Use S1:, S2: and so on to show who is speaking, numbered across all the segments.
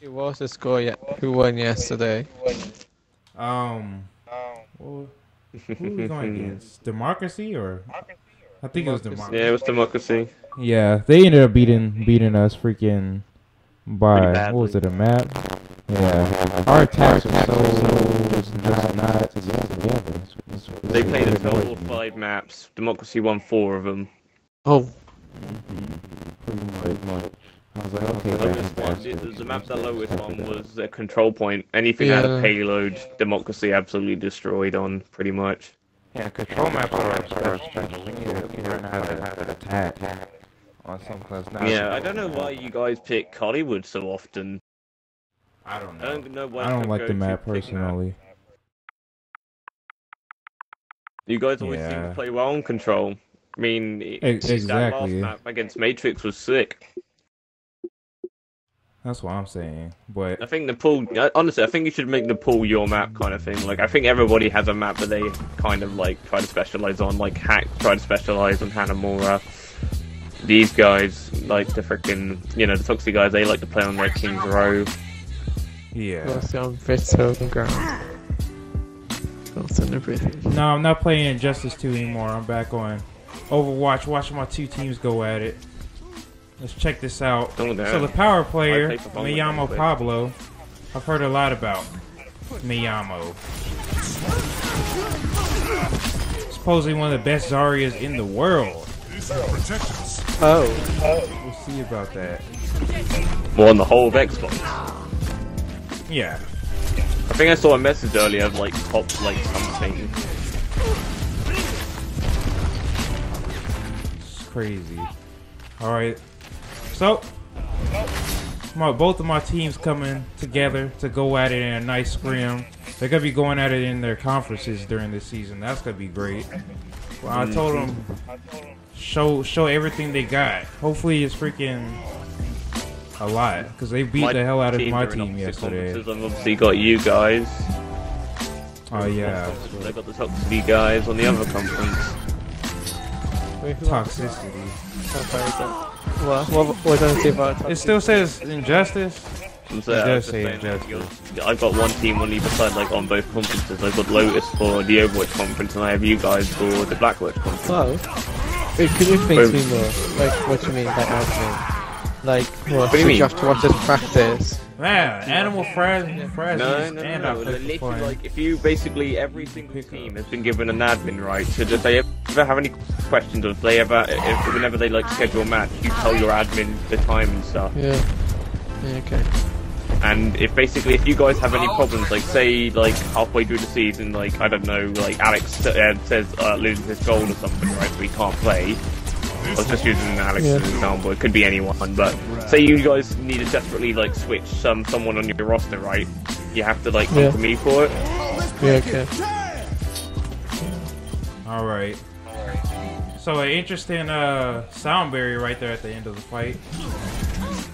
S1: What's the score yet? Who won yesterday?
S2: Who we going against? Democracy or? I think it was Democracy.
S3: Yeah, it was Democracy.
S2: Yeah, they ended up beating us freaking by what was it, a map? Yeah, our attacks are so just not together.
S3: They played a total of 5 maps. Democracy won 4 of them.
S1: Oh.
S2: Pretty much. I was like, okay,
S3: The map that lowest one was the control point. Anything that had a payload, Democracy absolutely destroyed on, pretty much.
S2: Yeah, control maps are special. We need to learn how to attack on some class.
S3: Yeah, I don't know why you guys pick Hollywood so often.
S2: I don't know.
S3: I
S2: don't like the map personally.
S3: You guys always seem to play well on control. I mean,
S2: exactly.
S3: That last map against Matrix was sick.
S2: That's what I'm saying. But
S3: I think the pool, honestly, I think you should make the pool your map kind of thing. Like, I think everybody has a map that they kind of like try to specialize on. Like, Hack try to specialize on Hanamura. These guys, like the freaking, the Toxic guys, they like to play on like King's Row.
S2: Yeah.
S1: Mostly on Bristol ground.
S2: No, I'm not playing Injustice 2 anymore. I'm back on Overwatch, watching my 2 teams go at it. Let's check this out. So the power player, Miyamo Pablo, I've heard a lot about Miyamo. Supposedly one of the best Zaryas in the world.
S1: Oh.
S2: We'll see about that.
S3: Well, on the whole of Xbox.
S2: Yeah.
S3: I think I saw a message earlier of like top like something.
S2: It's crazy. Alright. So, both of my teams coming together to go at it in a nice scrim. They're going to be going at it in their conferences during this season. That's going to be great. Well, I told them, show everything they got. Hopefully it's freaking a lot, because they beat the hell out of my team yesterday.
S3: I've obviously got you guys.
S2: Oh, yeah.
S3: They got the Toxicity guys on the other conference.
S2: Toxicity.
S1: What does it say about Toxicity?
S2: It still says Injustice.
S3: It does say Injustice. I've got one team on either side, like on both conferences. I've got Lotus for the Overwatch conference, and I have you guys for the Blackwatch conference.
S1: Oh. Wait, could you explain to me more? Like, what you mean by admin? Like, what do you mean? You have to watch us practice.
S2: Man, Animal Fries.
S3: No. Literally, like, if you basically, every single team has been given an admin, right? So if they ever have any questions, or if they ever, whenever they like schedule a match, you tell your admin the time and stuff.
S1: Yeah, okay.
S3: And if you guys have any problems, like say like halfway through the season, like I don't know, like Alex says loses his goal or something, right? So he can't play. I was just using Alex as an example. It could be anyone, but say you guys need to desperately like switch someone on your roster, right? You have to like come to me for it.
S1: Yeah, okay.
S2: All right. So an interesting sound barrier right there at the end of the fight,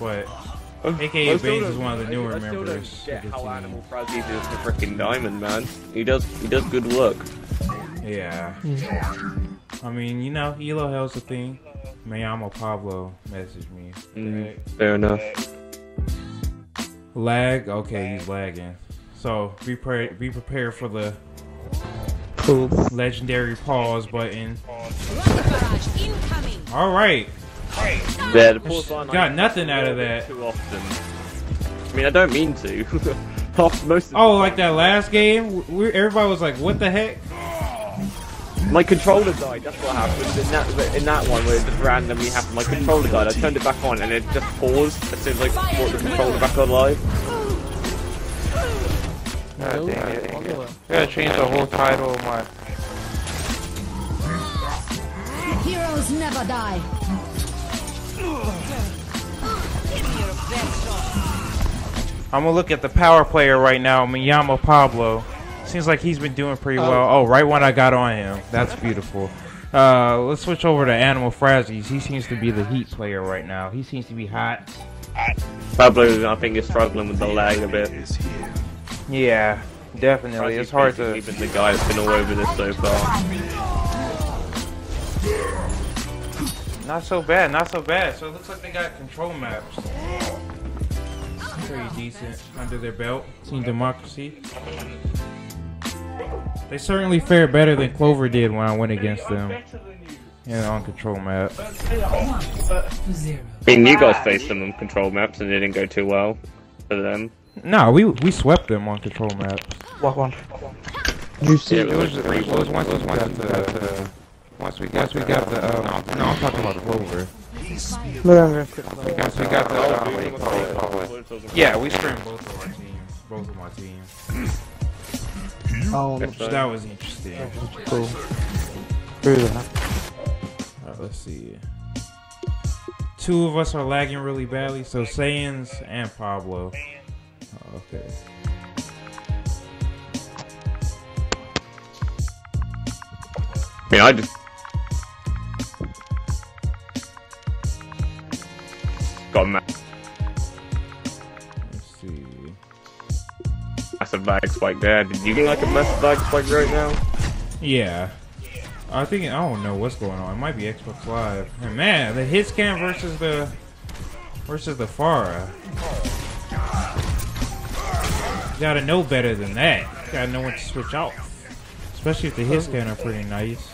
S2: but AKA Baines is one of the newer members.
S3: Get how Animal Fries is the freaking diamond, man. He does good work.
S2: Yeah. I mean, Elo Hell's a thing. Miyamo Pablo messaged me.
S3: Fair enough.
S2: Lag? Okay, he's lagging. So, be prepared for the legendary pause button. Alright.
S3: Yeah, the pause button.
S2: Got nothing out of that.
S3: Too often. I mean, I don't mean to.
S2: Like that last game? Everybody was like, what the heck?
S3: My controller died, that's what happened. In that one where it just randomly happened, my controller died. I turned it back on and it just paused as soon as I brought the controller back on live.
S4: God dang it. I gotta change the whole title of my...
S5: Heroes never die.
S2: I'm gonna look at the power player right now, Miyamo Pablo. Seems like he's been doing pretty well. Oh, right when I got on him. That's beautiful. Let's switch over to Animal Frazzies. He seems to be the Heat player right now. He seems to be hot.
S3: Pablo, I think, is struggling with the lag a bit.
S2: Yeah, definitely. It's hard to...
S3: Even the guy that's been all over this so far.
S2: Not so bad, not so bad. So it looks like they got control maps. pretty decent under their belt. Team Democracy. They certainly fared better than Clover did when I went against them in the uncontrolled map.
S3: I mean, you guys faced them on control maps and it didn't go too well for them.
S2: No, we swept them on control maps.
S4: What one?
S1: You see,
S4: It was once we got the no, I'm talking about Clover. We got the
S2: Yeah, we scrimmed both of our teams. Both of my teams.
S1: oh,
S2: That was interesting.
S1: cool. Through that.
S2: Alright, let's see. Two of us are lagging really badly, so Saiyans and Pablo. Oh, okay.
S3: I mean, I just got a
S2: Let's see.
S3: massive lag spike there. Did you get like a massive lag spike right now?
S2: Yeah. I don't know what's going on. It might be Xbox Live. And man, the hit scan versus the Farah. You gotta know better than that. You gotta know when to switch off. Especially if the hit scan are pretty nice.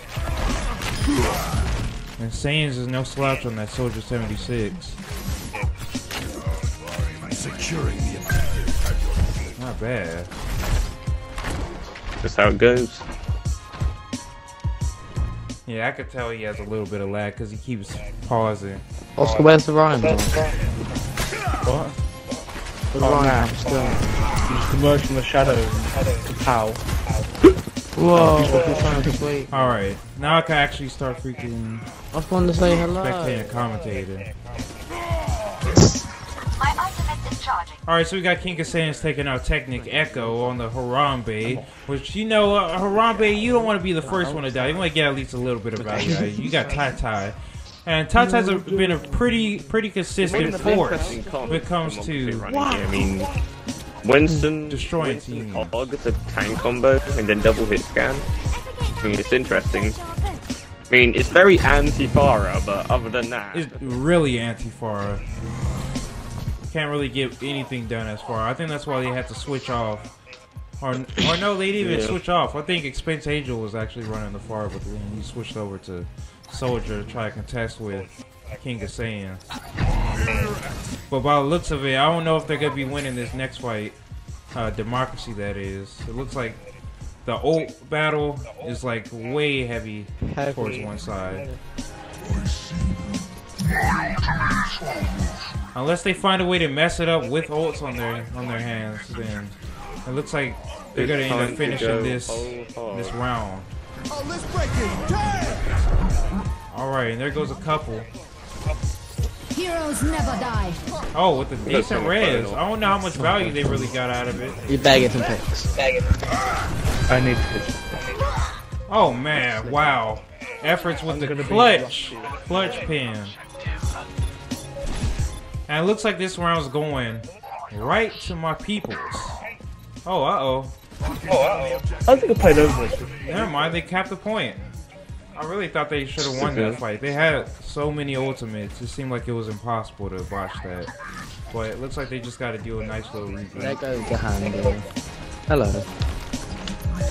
S2: And Saiyans is no slouch on that Soldier 76.
S6: Securing the objective.
S2: Not bad.
S3: Just how it goes.
S2: Yeah, I could tell he has a little bit of lag because he keeps pausing.
S1: Oscar, where's the rhymes on?
S4: what?
S1: The rhymes still.
S4: You just emerged from the shadows. How?
S1: Whoa, sweet.
S2: Alright, now I can actually start freaking
S1: I just wanted to say hello.
S2: spectating and commentating.
S5: My ultimate is charging.
S2: Alright, so we got King of Saiyans taking out Technic Echo on the Harambe, which, you know, Harambe, you don't want to be the first one to die. You want to get at least a little bit of value. You got Tai Tai. And Tai Tai's been a pretty consistent force when it comes to
S3: I mean, Winston
S2: destroying teams.
S3: It's a tank combo and then double hit scan. I mean, it's interesting. I mean, it's very anti-Farah, but other than that,
S2: It's really anti-Farah. Can't really get anything done as far. I think that's why they had to switch off. Or no, they didn't even switch off. I think Expense Angel was actually running the Farah, but then he switched over to Soldier to try to contest with King of Saiyans. But by the looks of it, I don't know if they're going to be winning this next fight. Democracy, that is. It looks like the old battle is like way heavy towards one side. Unless they find a way to mess it up with ults on their hands, then it looks like they're gonna end up finishing this round. All right, and there goes a couple.
S5: Heroes never die.
S2: Oh, with the decent res. I don't know how much value they really got out of it.
S1: You're bagging some picks.
S4: I need to.
S2: Oh man, wow. Efforts with the clutch pin. And it looks like this round's going right to my peoples. Oh, uh-oh.
S4: I think I played over.
S2: Never mind, they capped the point. I really thought they should have won that fight. They had so many ultimates, it seemed like it was impossible to botch that. But it looks like they just got to do a nice little
S1: There
S2: regroup.
S1: goes Gahan. Hello.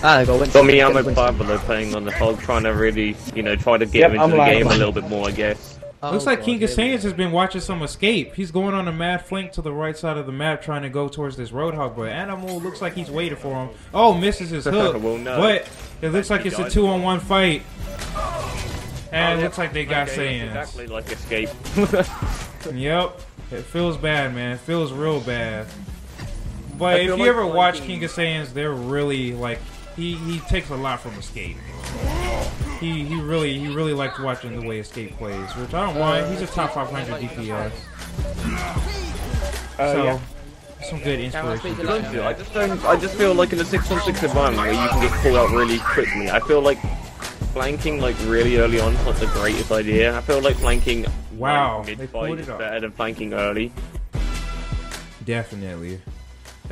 S1: Ah, they got Winston.
S3: got me Ammo Pablo playing on the hog, trying to really, you know, try to get him into the game a little bit more, I guess.
S2: Looks like King of Saiyans has been watching some escape. He's going on a mad flank to the right side of the map, trying to go towards this Roadhog. But Animal looks like he's waiting for him. Oh, misses his hook.
S3: Well, no.
S2: But it looks like it's a 2-on-1 fight. And it looks like they got Saiyans.
S3: Exactly like escape.
S2: Yep. It feels bad, man. It feels real bad. But if you ever watch King of Saiyans, they're really like he takes a lot from Escape. He really likes watching the way Escape plays, which I don't mind. He's a top 500 DPS. So some good inspiration.
S3: I just feel like in a 6-on-6 environment where you can get caught out really quickly, I feel like flanking like really early on is not the greatest idea. I feel like flanking mid-fight is better than flanking early.
S2: Definitely.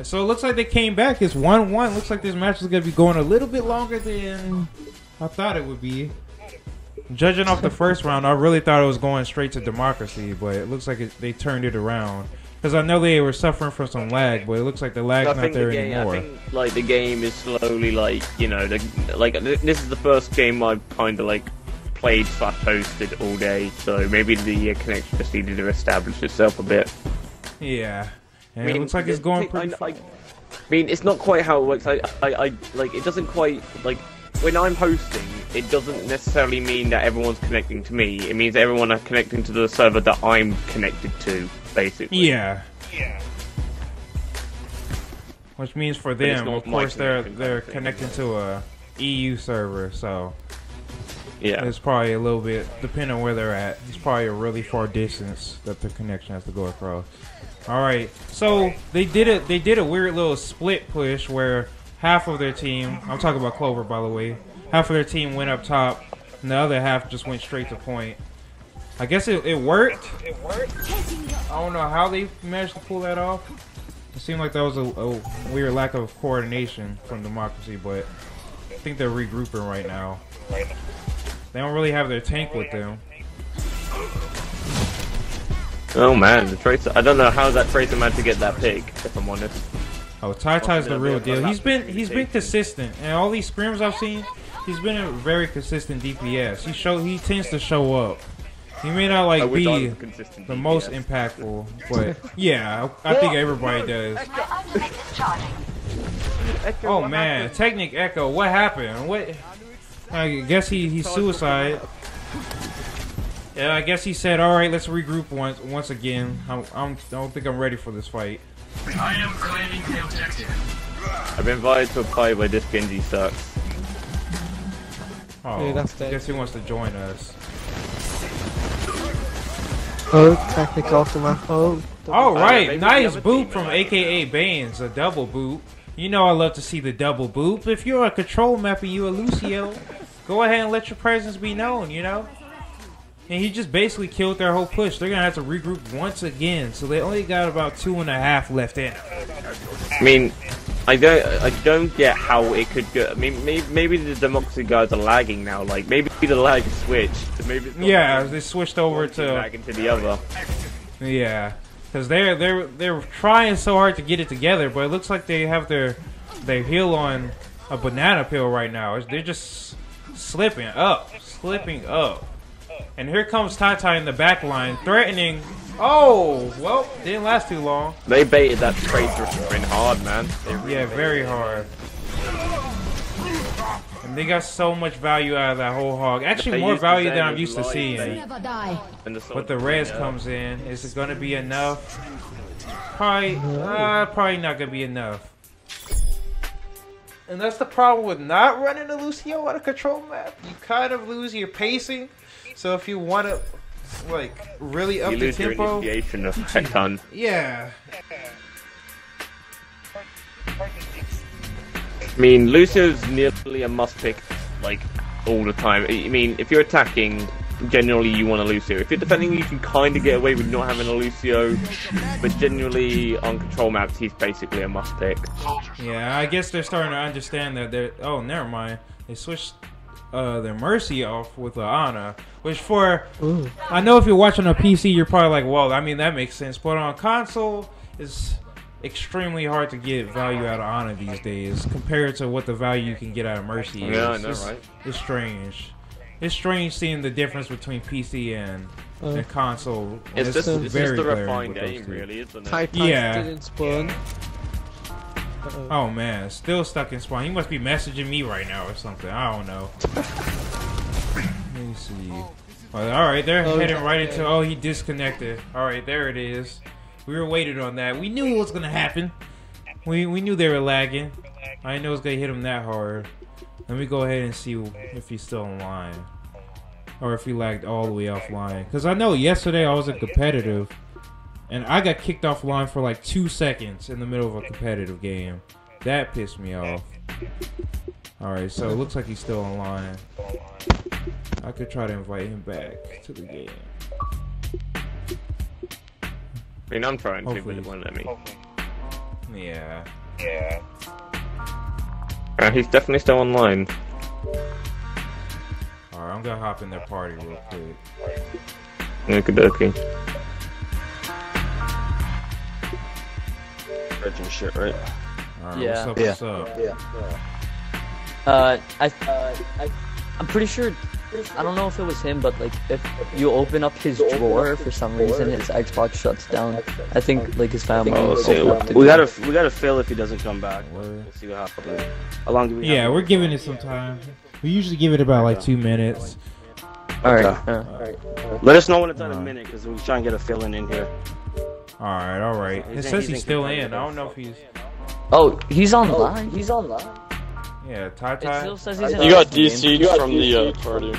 S2: So it looks like they came back. It's 1-1. Looks like this match is going to be going a little bit longer than I thought it would be. Judging off the first round, I really thought it was going straight to Democracy, but it looks like they turned it around. Because I know they were suffering from some lag, but it looks like the lag's not there anymore.
S3: I think like the game is slowly like this is the first game I've kind of like played / hosted all day, so maybe the connection just needed to establish itself a bit.
S2: Yeah, and it looks like it's going pretty.
S3: I mean, it's not quite how it works. I like it doesn't quite like when I'm hosting. It doesn't necessarily mean that everyone's connecting to me. It means everyone are connecting to the server that I'm connected to, basically.
S2: Yeah. Which means for them, of course, they're connecting to a EU server, so
S3: yeah,
S2: it's probably a little bit depending on where they're at. It's probably a really far distance that the connection has to go across. All right, so they did a weird little split push where half of their team, I'm talking about Clover, by the way, half of their team went up top, and the other half just went straight to point. I guess it worked. I don't know how they managed to pull that off. It seemed like that was a weird lack of coordination from Democracy, but I think they're regrouping right now. They don't really have their tank with them.
S3: Oh man, the Tracer! I don't know how that Tracer managed to get that pick, if I'm honest.
S2: Oh, Ty's the real deal. He's been consistent, and all these scrims I've seen, he's been a very consistent DPS. He tends to show up. He may not like be the most impactful, but yeah, I think everybody does. Oh man, Technic Echo, what happened? What? I guess he's suicide. Yeah, I guess he said, "All right, let's regroup once again." I don't think I'm ready for this fight.
S6: I am claiming the objective.
S3: I've been invited to a party where this Genji sucks.
S2: Oh,
S1: yeah,
S2: I guess he wants to join us.
S1: Oh, Technic off the map. Oh.
S2: All right, nice boop from AKA Baines, a double boop. You know I love to see the double boop. If you're a control map and you a Lucio, go ahead and let your presence be known, you know? And he just basically killed their whole push. They're going to have to regroup once again, so they only got about 2.5 left in.
S3: I mean, I don't get how it could go. I mean, maybe the Democracy guys are lagging now. Like, maybe the lag switched. Maybe it's
S2: yeah, they switched over to
S3: lag into the other.
S2: Yeah, because they're trying so hard to get it together, but it looks like they have their heal on a banana peel right now. They're just slipping up. And here comes Tai in the back line, threatening. Oh, well, didn't last too long.
S3: They baited that Tracer sprint hard, man.
S2: Yeah, very hard. And they got so much value out of that whole hog. Actually, more value than I'm used to seeing. But the res comes in. Is it going to be enough? Probably not going to be enough. And that's the problem with not running a Lucio on a control map. You kind of lose your pacing. So if you want to, like, really up the tempo,
S3: your initiation effect.
S2: Yeah.
S3: I mean, Lucio's nearly a must-pick, like, all the time. I mean, if you're attacking, generally you want a Lucio. If you're defending, you can kind of get away with not having a Lucio, but generally on control maps, he's basically a must-pick.
S2: Yeah, I guess they're starting to understand that they're... Oh, never mind. They switched their Mercy off with Ana, which for... Ooh. I know if you're watching on PC, you're probably like, well, I mean, that makes sense. But on console, it's extremely hard to get value out of Ana these days compared to what the value you can get out of Mercy is.
S3: Yeah, I know, right?
S2: It's strange. It's strange seeing the difference between PC and console.
S3: It's just a refined game, really, isn't it?
S1: Yeah. Didn't spawn.
S2: Oh man, still stuck in spawn. He must be messaging me right now or something. I don't know. Let me see. Well, alright, they're heading right into... Oh, he disconnected. Alright, there it is. We were waiting on that. We knew it was going to happen. We knew they were lagging. I didn't know it was going to hit him that hard. Let me go ahead and see if he's still online. Or if he lagged all the way offline. Because I know yesterday I was in competitive. And I got kicked offline for like 2 seconds in the middle of a competitive game. That pissed me off. Alright, so it looks like he's still online. I could try to invite him back to the game.
S3: I mean, I'm trying to, but it won't let me.
S2: Yeah.
S3: He's definitely still online.
S2: Alright, I'm gonna hop in their party real quick.
S3: Okie dokie.
S7: Scrimmage and shit, right?
S2: Alright,
S8: Yeah.
S2: what's up?
S8: I'm pretty sure. I don't know if it was him, but like if you open up his drawer for some reason, his Xbox shuts down. I think like his family.
S7: We gotta fill if he doesn't come back. We'll see what happens. How long do we?
S2: Yeah, we're giving it some time. We usually give it about like 2 minutes.
S8: Alright.
S7: Let us know when it's at a minute, because we're trying to get a fill in here.
S2: Alright. It says he's still in. I don't know if he's.
S8: Oh, he's online.
S2: Yeah,
S8: It
S2: Tai.
S8: still says he's in.
S9: You got DC'd from the party.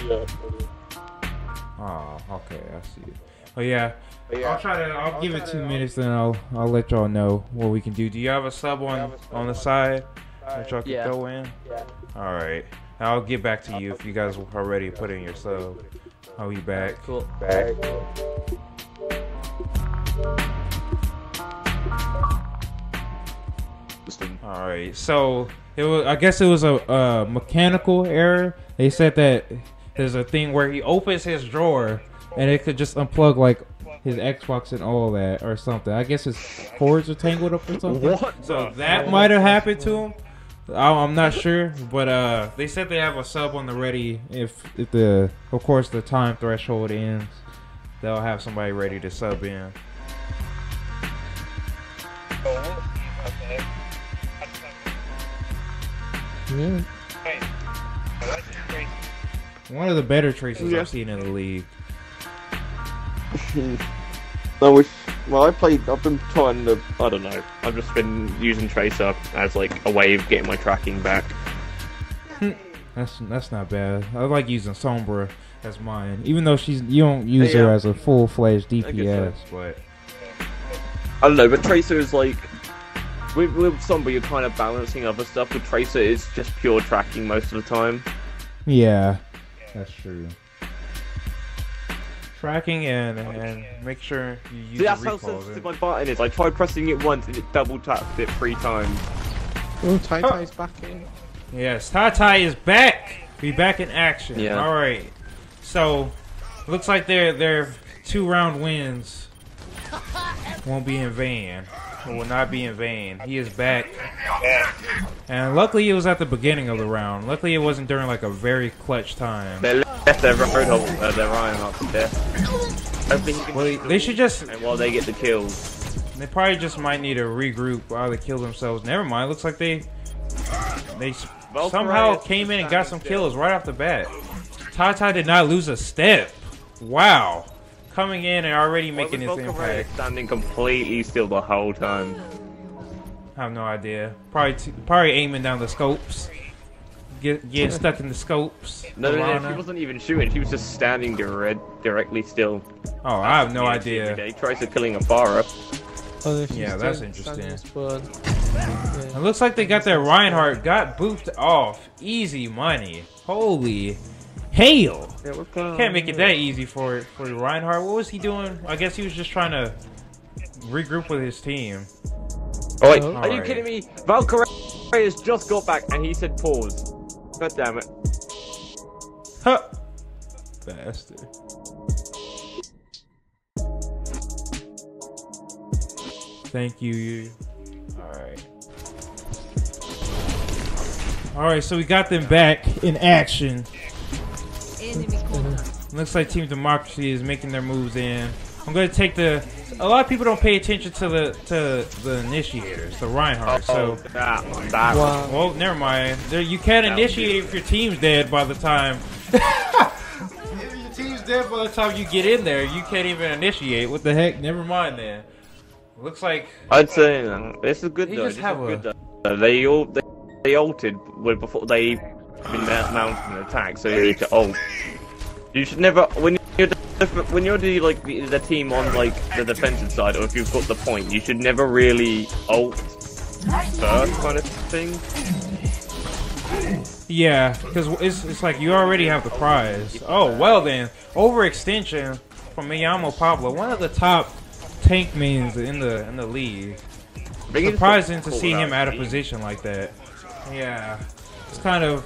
S2: Oh, okay, I see it. Oh yeah. I'll give it 2 minutes, then I'll let y'all know what we can do. Do you have a sub on the side that y'all can throw in? Alright. I'll get back to you if you guys are ready to put in your sub. I'll be back.
S8: Cool.
S2: Alright, so I guess it was a mechanical error. They said that there's a thing where he opens his drawer and it could just unplug like his Xbox and all that or something. I guess his cords are tangled up or something.
S3: What?
S2: So that might have happened to him. I'm not sure, but they said they have a sub on the ready if the of course the time threshold ends. They'll have somebody ready to sub in.
S1: Yeah.
S2: One of the better traces I've seen in the league.
S3: No, I've been trying to, I don't know, I've just been using Tracer as like a way of getting my tracking back.
S2: That's not bad. I like using Sombra as mine, even though you don't use her as a full-fledged DPS, but
S3: I don't know, but Tracer is like, with Sombra you're kind of balancing other stuff, with Tracer it's just pure tracking most of the time.
S2: Yeah, that's true. Tracking and make sure you use
S3: See, that's how sensitive my button is. I tried pressing it once and it double tapped it 3 times.
S1: Oh, Tai-Tai's back in.
S2: Yes, Tai is back. Be back in action.
S3: Yeah.
S2: All right. So, looks like their 2-round wins won't be in vain. Or will not be in vain. He is back. And luckily it was at the beginning of the round. Luckily it wasn't during like a very clutch time.
S3: They left their Ryan up there.
S2: Well, they should just...
S3: And while they get the kills.
S2: They probably just might need to regroup while they kill themselves. Never mind. Looks like they somehow came in and got some kills right off the bat. Tai did not lose a step. Wow. Coming in and already making his impact.
S3: Standing completely still the whole time.
S2: I have no idea. Probably aiming down the scopes. Getting stuck in the scopes.
S3: No, she wasn't even shooting. She was just standing directly still.
S2: Oh, I have no idea.
S3: He tries to killing a Farah.
S1: Oh,
S2: yeah, that's interesting.
S1: Yeah.
S2: It looks like they got their Reinhardt got booped off. Easy money. Holy hell. Can't make it that easy for Reinhardt. What was he doing? I guess he was just trying to regroup with his team.
S3: Oh, wait, are you kidding me? Valkyrie has just got back and he said pause. God damn it.
S2: Huh. Bastard. Thank you. Alright. Alright, so we got them back in action. Looks like Team Democracy is making their moves in. I'm gonna take a lot of people don't pay attention to the initiators, the Reinhardt. So well, never mind. You can't initiate if your team's dead by the time. If your team's dead by the time you get in there, you can't even initiate. What the heck? Never mind then. Looks like
S3: I'd say this is good though. They ulted before they mounted an attack, so you need to ult. You should never when you're the team on like the defensive side, or if you've got the point, you should never really ult first kind of thing.
S2: Yeah, because it's like you already have the prize. Oh well then, overextension from Miyamo Pablo, one of the top tank mains in the league. Surprising to see him out of position like that. Yeah, it's kind of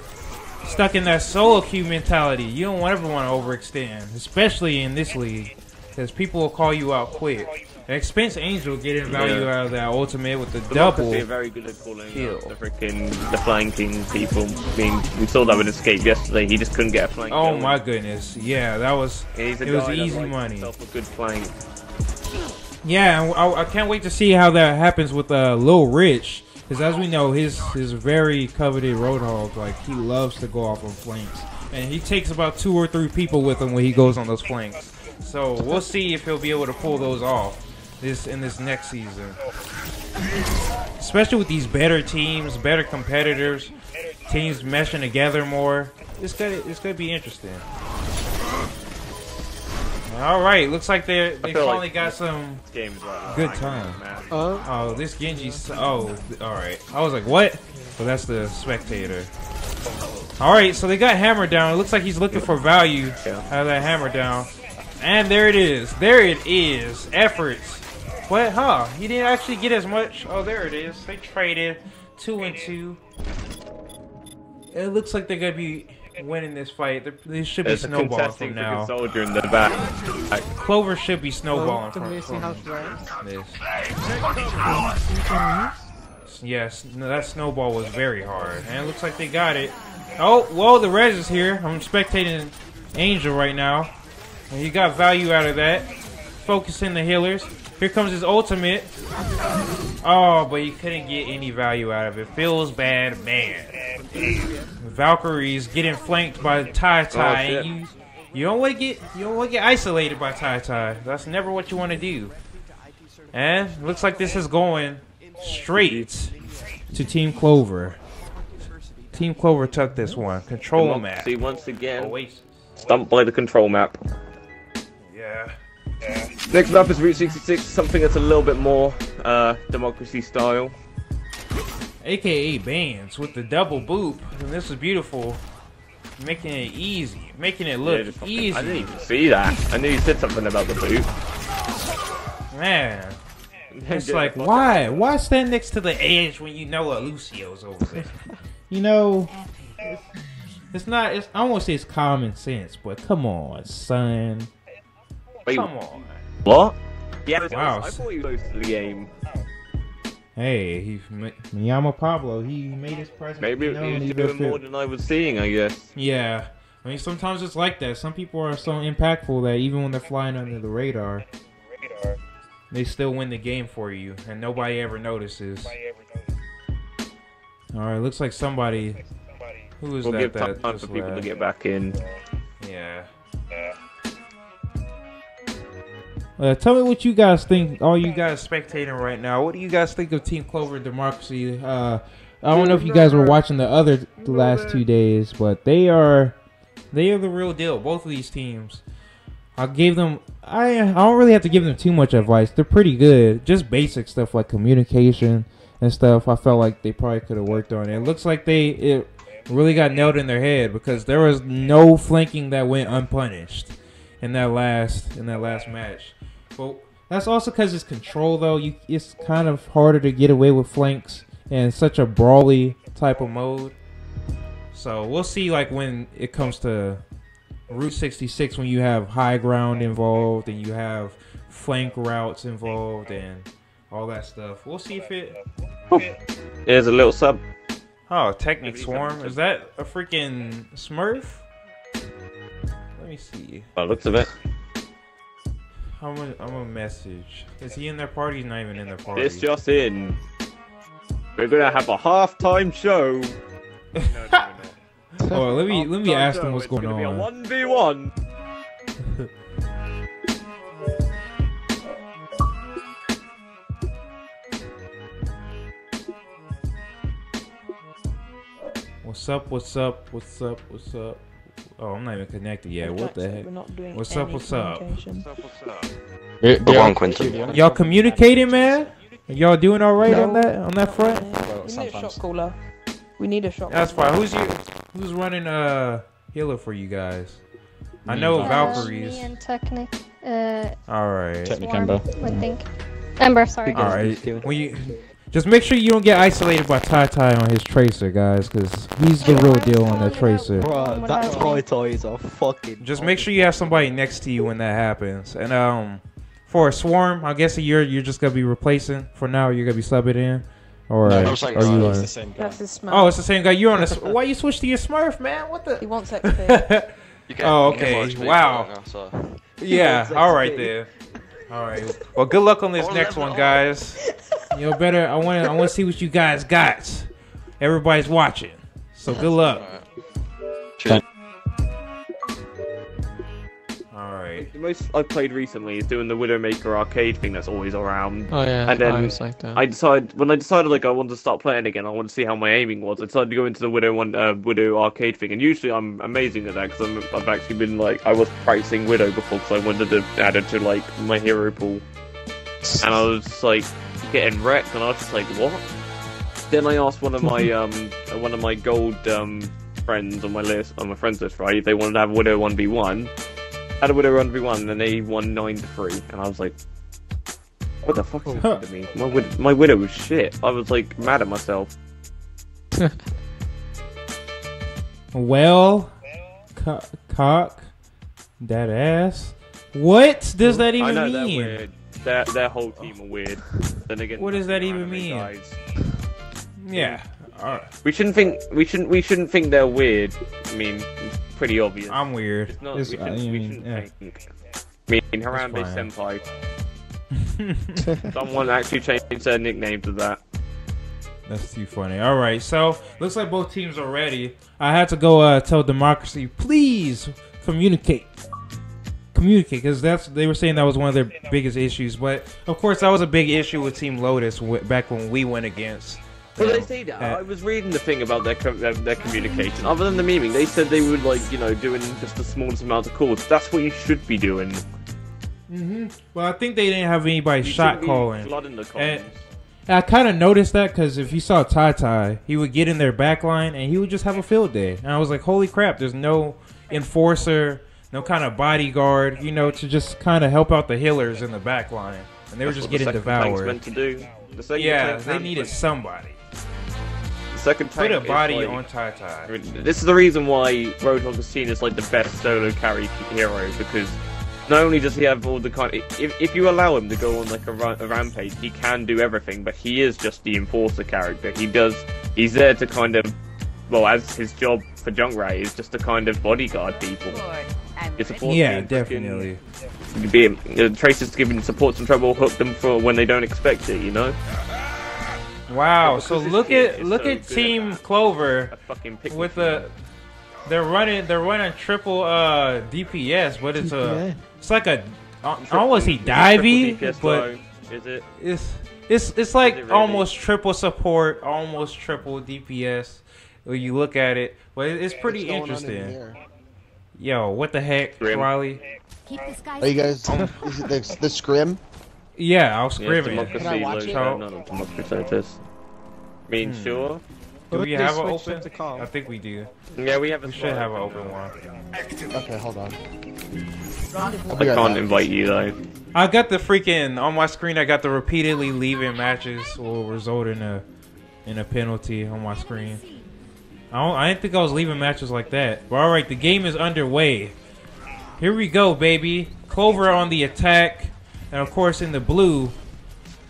S2: stuck in that solo queue mentality. You don't ever want to overextend, especially in this league, because people will call you out quick. Expense Angel getting value out of that ultimate with the double.
S3: They're very good at calling out the flanking people. I mean, we saw that with Escape yesterday. He just couldn't get a flank.
S2: Oh my goodness! Yeah, that was it was easy money.
S3: A good flank.
S2: Yeah, and I can't wait to see how that happens with Lil Rich, because as we know, his very coveted Roadhog, like he loves to go off on flanks, and he takes about 2 or 3 people with him when he goes on those flanks. So we'll see if he'll be able to pull those off in this next season. Especially with these better teams, better competitors, teams meshing together more. It's gonna be interesting. All right, looks like they finally got some good time. Oh, this Genji's. Oh, all right. I was like, what? But that's the spectator. All right, so they got hammer down. It looks like he's looking for value out of that hammer down. And there it is. There it is. Efforts. What? Huh? He didn't actually get as much. Oh, there it is. They traded 2 and 2. It looks like they're gonna be winning this fight. They should be snowballing from now.
S3: Soldier in the back.
S2: Clover should be snowballing from this. Yes, no, that snowball was very hard. And it looks like they got it. Oh, well, the res is here. I'm spectating Angel right now. And he got value out of that. Focusing the healers. Here comes his ultimate. Oh, but he couldn't get any value out of it. Feels bad, man. Valkyrie's getting flanked by Tai. And you don't want to get isolated by Tai. That's never what you want to do. And looks like this is going straight to Team Clover. Team Clover took this one. Control map.
S3: See once again. Stumped by the control map.
S2: Yeah.
S3: Next up is Route 66, something that's a little bit more democracy style.
S2: AKA bans with the double boop. And this is beautiful. Making it easy. Making it look easy.
S3: I didn't even see that. I knew you said something about the boot.
S2: Man. It's like, why? Why stand next to the edge when you know Lucio's over there? You know, it's not, I won't say it's common sense, but come on, son.
S3: Wait,
S2: come on.
S3: What? Yeah,
S2: wow.
S3: I thought you close to the game.
S2: Hey, Miyama Pablo, he made his presence.
S3: Maybe he was doing more than I was seeing, I guess.
S2: Yeah. I mean, sometimes it's like that. Some people are so impactful that even when they're flying under the radar, they still win the game for you, and nobody ever notices. Alright, looks like somebody... Who is that?
S3: We'll give time for people to get back in.
S2: Yeah. Tell me what you guys think, all you guys spectating right now. What do you guys think of Team Clover Democracy? I don't know if you guys were watching the last 2 days, but they are the real deal. Both of these teams. I don't really have to give them too much advice. They're pretty good. Just basic stuff like communication and stuff. I felt like they probably could have worked on it. It looks like it really got nailed in their head because there was no flanking that went unpunished in that last match. But that's also because it's control, though. It's kind of harder to get away with flanks in such a brawly type of mode. So we'll see, like, when it comes to Route 66, when you have high ground involved and you have flank routes involved and all that stuff. We'll see if it...
S3: There's a little sub.
S2: Oh, Technic Swarm. Is that a freaking Smurf? Let me see.
S3: Oh, looks of it.
S2: I'm a message. Is he in their party? He's not even in their party.
S3: It's just in. We're gonna have a halftime show.
S2: Oh, let me ask him what's going on.
S3: It's gonna be a 1v1.
S2: What's up? What's up? What's up? What's up? Oh, I'm not even connected yet. What the heck? What's up? What's up? Y'all communicating, man? Y'all doing all right on that front?
S10: We need a shot caller. We need a shot.
S2: That's fine. Who's running healer for you guys? I know Valkyries.
S11: Me and Technic.
S2: All right.
S11: Technic Ember. I think. Ember, sorry.
S2: All right. Just make sure you don't get isolated by Tai on his tracer, guys, because he's the real deal on that tracer.
S8: Bro, that Tai is a fucking...
S2: Just make sure you have somebody next to you when that happens. And for a Swarm, I guess you're just gonna be replacing for now. You're gonna be subbing in, or
S9: No,
S2: are
S9: it's
S2: you?
S9: the same guy.
S10: That's his Smurf.
S2: Oh, it's the same guy. You're on a. Why you switch to your Smurf, man? What the?
S10: He wants XP.
S2: Oh, okay. Wow. Yeah. All right then. All right. Well, good luck on this next one, guys. You know, better. I want to see what you guys got. Everybody's watching, so good luck.
S9: Cheers.
S2: All right.
S3: The most I've played recently is doing the Widowmaker arcade thing that's always around.
S1: Oh yeah,
S3: and then
S1: I always like that.
S3: when I decided like I wanted to start playing again, I wanted to see how my aiming was. I decided to go into the Widow arcade thing, and usually I'm amazing at that because I've actually been like I was practicing Widow before because I wanted to add it to like my hero pool, and I was like getting wrecked, and I was just like, what? Then I asked one of my gold friends on my list, on my friends list, right? If they wanted to have Widow 1v1. Had a Widow 1v1 and they won 9-3, and I was like, what the fuck is happening to me? My Widow was shit. I was like mad at myself.
S2: Well, cock, that ass. What does that even
S3: I know
S2: mean?
S3: they're weird. Their whole team are weird. Then again,
S2: What does that even mean?
S3: Guys.
S2: Yeah. All right.
S3: We shouldn't think they're weird. I mean, it's pretty obvious.
S2: I'm weird.
S3: It's not,
S2: It's-
S3: we shouldn't think. I mean, Harambe Senpai. Someone actually changed their nickname to that.
S2: That's too funny. All right, so looks like both teams are ready. I had to go tell Democracy, please communicate, because they were saying that was one of their biggest issues. But of course, that was a big issue with Team Lotus back when we went against.
S3: Well, they say that. I was reading the thing about their communication. Other than the memeing, they said they would doing just the smallest amount of calls. That's what you should be doing.
S2: Well, I think they didn't have anybody shot calling.
S3: Flooding the comments.
S2: And I kind of noticed that because if you saw Tai, he would get in their back line and he would just have a field day. And I was like, holy crap, there's no enforcer, no kind of bodyguard, to just kind of help out the healers in the back line. And they were just getting devoured.
S3: Meant to do.
S2: Yeah, they needed somebody.
S3: Second tank
S2: put a body
S3: like,
S2: on Tai.
S3: This is the reason why Roadhog is seen as like the best solo carry hero, because not only does he have all the kind if you allow him to go on like a rampage, he can do everything, but he is just the enforcer character. He's there to kind of, well, as his job for Junkrat is just to kind of bodyguard people.
S2: Yeah, definitely.
S3: Tracer's giving support some trouble, hook them for when they don't expect it,
S2: Wow, so look at Team Clover with they're running triple DPS, but it's like a I don't want to say divey, but it's like almost triple support, almost triple DPS when you look at it, but it's pretty interesting. Yo, what the heck, Riley?
S12: Are you guys? Is it the scrim?
S2: Yeah, I'll scrim
S3: it.
S12: Can I watch it?
S3: I mean, sure.
S2: Do we have an open? I think we do.
S3: Yeah, we have.
S2: We should have an open one.
S12: Okay, hold on.
S3: I can't invite you though.
S2: I got the freaking on my screen. I got the repeatedly leaving matches will result in a penalty on my screen. I didn't think I was leaving matches like that. But all right, the game is underway. Here we go, baby. Clover on the attack, and of course in the blue,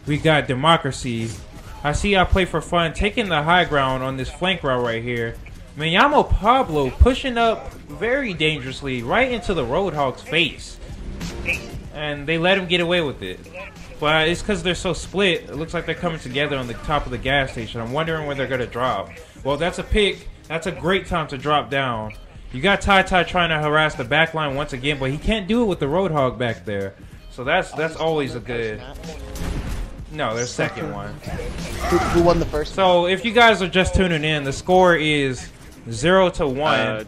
S2: we got Democracy. I see I play for fun, taking the high ground on this flank route right here. Mayamo Pablo pushing up very dangerously right into the Roadhog's face. And they let him get away with it. But it's because they're so split. It looks like they're coming together on the top of the gas station. I'm wondering where they're going to drop. Well, that's a pick. That's a great time to drop down. You got Tai trying to harass the back line once again, but he can't do it with the Roadhog back there. So that's always a good... No, there's second one.
S12: Who won the first?
S2: So if you guys are just tuning in, the score is 0-1.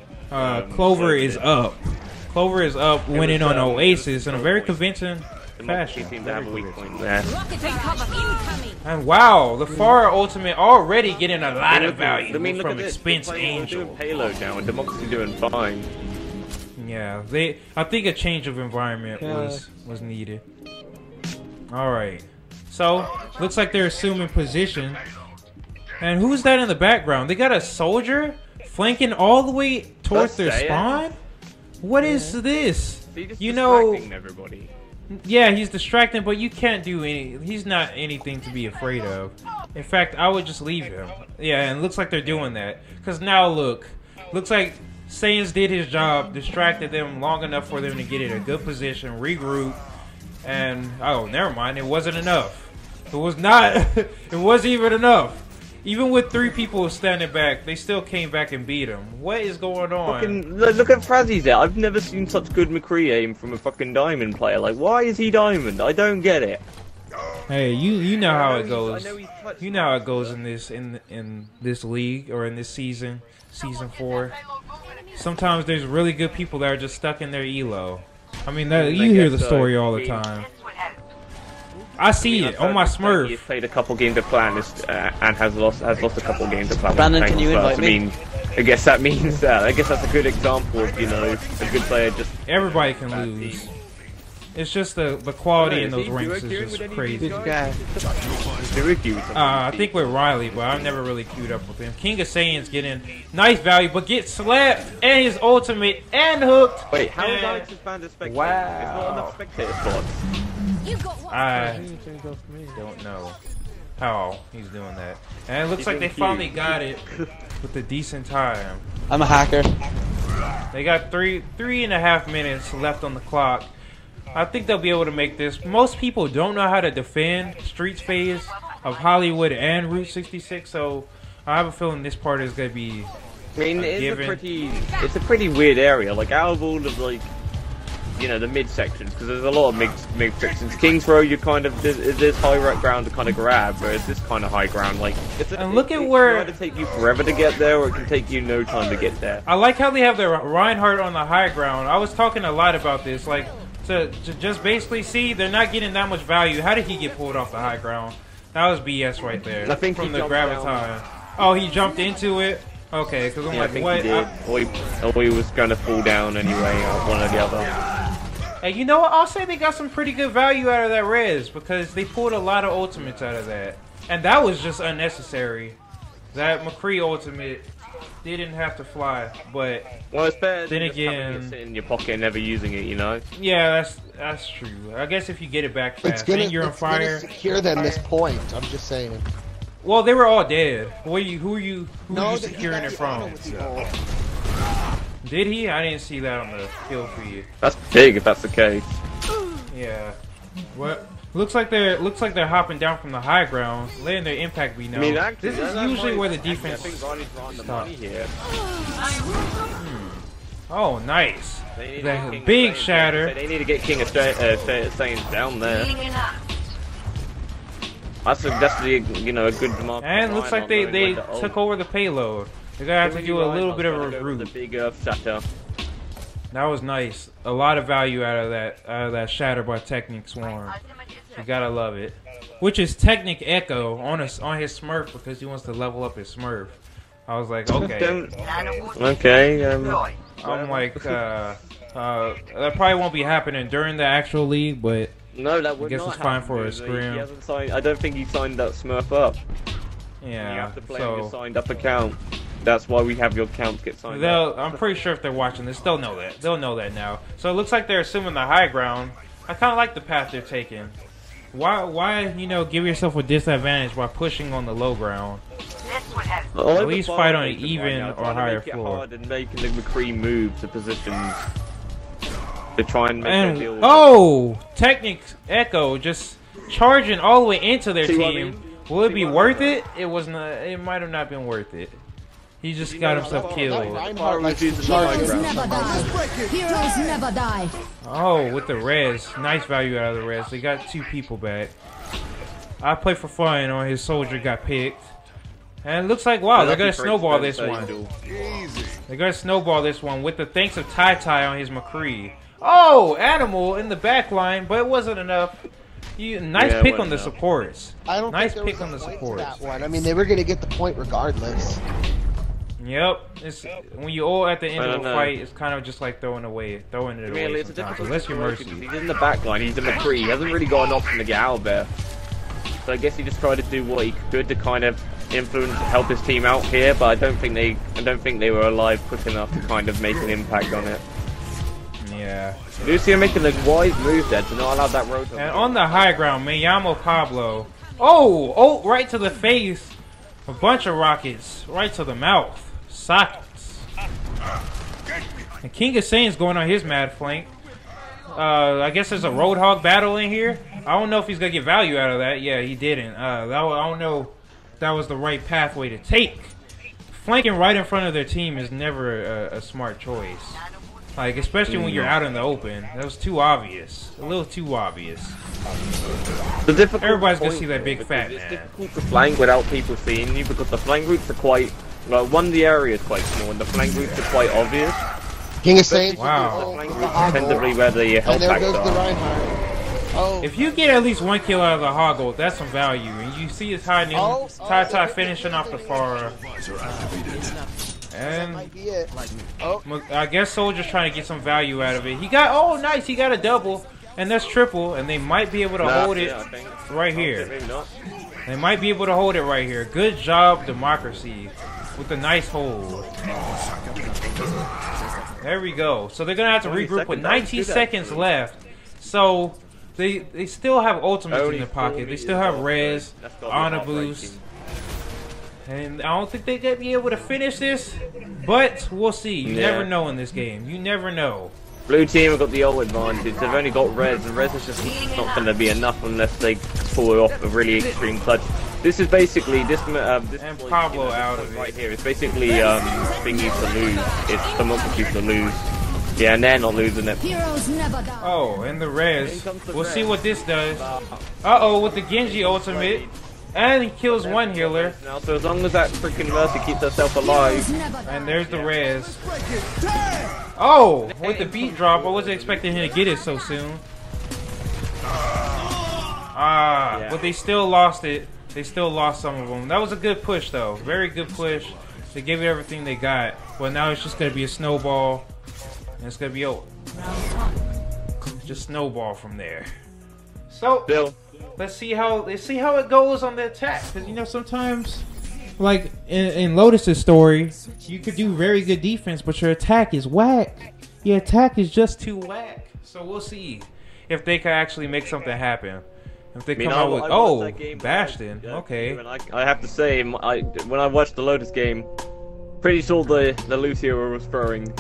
S2: Clover is up. Clover is up, winning on Oasis in a very convincing fashion. And wow, the Far Ultimate already getting a lot of value from Expense Angel.
S3: Payload now, and Democracy doing fine.
S2: Yeah, I think a change of environment was needed. All right. So, looks like they're assuming position. And who's that in the background? They got a soldier flanking all the way towards their spawn? What is this?
S3: Everybody.
S2: Yeah, he's distracting, but you can't do any. He's not anything to be afraid of. In fact, I would just leave him. Yeah, and it looks like they're doing that. Because now look, looks like Saiyans did his job, distracted them long enough for them to get in a good position, regroup, and oh, never mind, it wasn't enough. It was not. It wasn't even enough. Even with 3 people standing back, they still came back and beat him. What is going on?
S3: Fucking, look at Frazzy's there. I've never seen such good McCree aim from a fucking Diamond player. Like, why is he Diamond? I don't get it.
S2: Hey, you know how it goes. You know how it goes in this league or in this season 4. Sometimes there's really good people that are just stuck in their elo. I mean, you hear the story all the time. I see it on my Smurf.
S3: He's played a couple games of plan and has lost a couple games of plan.
S8: Brandon, can you invite me?
S3: I mean, I guess that means that. I guess that's a good example of, you know, a good player just.
S2: Everybody can lose. It's just the quality in those ranks is just crazy.
S3: I
S2: think with Riley, but I've never really queued up with him. King of Saiyans getting nice value, but gets slapped and his ultimate and hooked.
S3: Wait, how is Alex's band a spectator? Wow. It's not enough spectator spots.
S2: I don't know how he's doing that. And it looks like they finally got it with a decent time.
S8: I'm a hacker.
S2: They got 3.5 minutes left on the clock. I think they'll be able to make this. Most people don't know how to defend Streets phase of Hollywood and Route 66, so I have a feeling this part is going to be
S3: I mean, it's a pretty weird area. Like, out of all of, like, you know, the mid sections, because there's a lot of mid sections. King's Row, you kind of there's high ground to kind of grab, whereas this kind of high ground, like,
S2: and look at where
S3: it can either take you forever to get there, or it can take you no time to get there.
S2: I like how they have their Reinhardt on the high ground. I was talking a lot about this, like, to just basically see they're not getting that much value. How did he get pulled off the high ground? That was BS right there.
S3: I think
S2: from the graviton. Oh, he jumped into it. Okay, because I'm like, what?
S3: He did. Or he was going to fall down anyway, one or the other.
S2: Hey, you know what? I'll say they got some pretty good value out of that res, because they pulled a lot of ultimates out of that. And that was just unnecessary. That McCree ultimate didn't have to fly, but
S3: well, it's better
S2: then
S3: than
S2: again,
S3: just having it in your pocket and never using it, you know?
S2: Yeah, that's true. I guess if you get it back fast and you're on fire,
S12: it's secure than this point. I'm just saying.
S2: Well, they were all dead. Who are you securing it from? Did he? I didn't see that on the kill feed.
S3: That's big if that's the case.
S2: Yeah. What? Looks like they're hopping down from the high ground, letting their impact be known.
S3: I mean, actually,
S2: this is usually where the defense
S3: stops.
S2: Oh, nice. The big shatter.
S3: So they need to get King of Saiyans down there. That's you know, a good demand.
S2: And looks like they took over the payload. They're gonna have to do a little bit of a regroup.
S3: The big shatter.
S2: That was nice. A lot of value out of that shatter by Technic Swarm. You gotta love it. Which is Technic Echo on his Smurf because he wants to level up his Smurf. I was like, okay.
S3: Okay.
S2: I'm like, that probably won't be happening during the actual league, but
S3: no, that would
S2: I guess it's fine for a scrim.
S3: He hasn't signed. I don't think he signed that Smurf up.
S2: Yeah.
S3: You have to play on your signed up account. That's why we have your accounts get signed up.
S2: I'm pretty sure if they're watching this, they'll know that. They'll know that now. So it looks like they're assuming the high ground. I kind of like the path they're taking. Why, you know, give yourself a disadvantage by pushing on the low ground? At least fight on an even or higher floor.
S3: And making the McCree move to positions to try and make their deal with
S2: Technic Echo just charging all the way into their team. Will it be worth it? It was not. It might have not been worth it. He just got himself killed.
S5: Heroes never die. Heroes never die.
S2: Oh, with the res. Nice value out of the res. They got 2 people back. I play for fun on his soldier got picked. And it looks like, wow, they're going to snowball this one. They're going to snowball this one with the thanks of Tai on his McCree. Oh, Animal in the back line, but it wasn't enough. Nice pick on the supports. Nice pick on the supports.
S12: That one. I mean, they were going to get the point regardless.
S2: Yep, when you all at the end of a fight, it's kind of just like throwing it away sometimes, unless you're Mercy.
S3: He's in the back line, he's in the McCree, he hasn't really got an option to get out there. So I guess he just tried to do what he could to kind of help his team out here, but I don't think they were alive quick enough to kind of make an impact on it.
S2: Yeah.
S3: Lucio making a wise move there to not allow that road.
S2: And on the high ground, Mayamo Pablo. Oh, right to the face. A bunch of rockets. Right to the mouth. Sockets. And King of Saiyans going on his mad flank. I guess there's a Roadhog battle in here. I don't know if he's going to get value out of that. Yeah, he didn't. I don't know if that was the right pathway to take. Flanking right in front of their team is never a smart choice. Like, especially when you're out in the open. That was too obvious. A little too obvious. Everybody's going to see that big fat man.
S3: It's difficult to flank without people seeing you because the flank routes are quite... Well, the area is quite small and the flank routes are quite obvious.
S12: King of Saiyans.
S2: Wow.
S3: The flank routes tend to be where the health packs are.
S12: Oh.
S2: If you get at least 1 kill out of the Hoggle, that's some value. And you see his high name, Tai finishing off the far. And I guess Soldier's trying to get some value out of it. He got, oh nice, he got a double. And that's triple, and they might be able to hold it right here. They might be able to hold it right here. Good job, Democracy, with a nice hold. There we go. So they're going to have to regroup with 19 seconds left. So... They still have ultimates in their pocket. They still have res, honor boost, and I don't think they're gonna be able to finish this. But we'll see. You never know in this game. You never know.
S3: Blue team have got the old advantage. They've only got res, and res is just not going to be enough unless they pull off a really extreme clutch. This is basically this
S2: and Pablo out of it
S3: right here. It's basically thingy to lose. It's democracy to lose. Yeah, and they're not losing it.
S2: Oh, and the res. We'll see what this does. Uh-oh, with the Genji ultimate. And he kills one healer.
S3: Now, so as long as that freaking Mercy keeps herself alive.
S2: And there's the res. Oh, with the beat drop, I wasn't expecting him to get it so soon. But they still lost it. They still lost some of them. That was a good push, though. Very good push. They gave it everything they got. Well, now it's just going to be a snowball. And it's going to be over. Just snowball from there. So, let's see how it goes on the attack. Because, you know, sometimes, like in Lotus's story, you could do very good defense, but your attack is whack. Your attack is just too whack. So we'll see if they can actually make something happen. If they come out with, Bastion, okay.
S3: I have to say, when I watched the Lotus game, pretty sure the Lucio was throwing.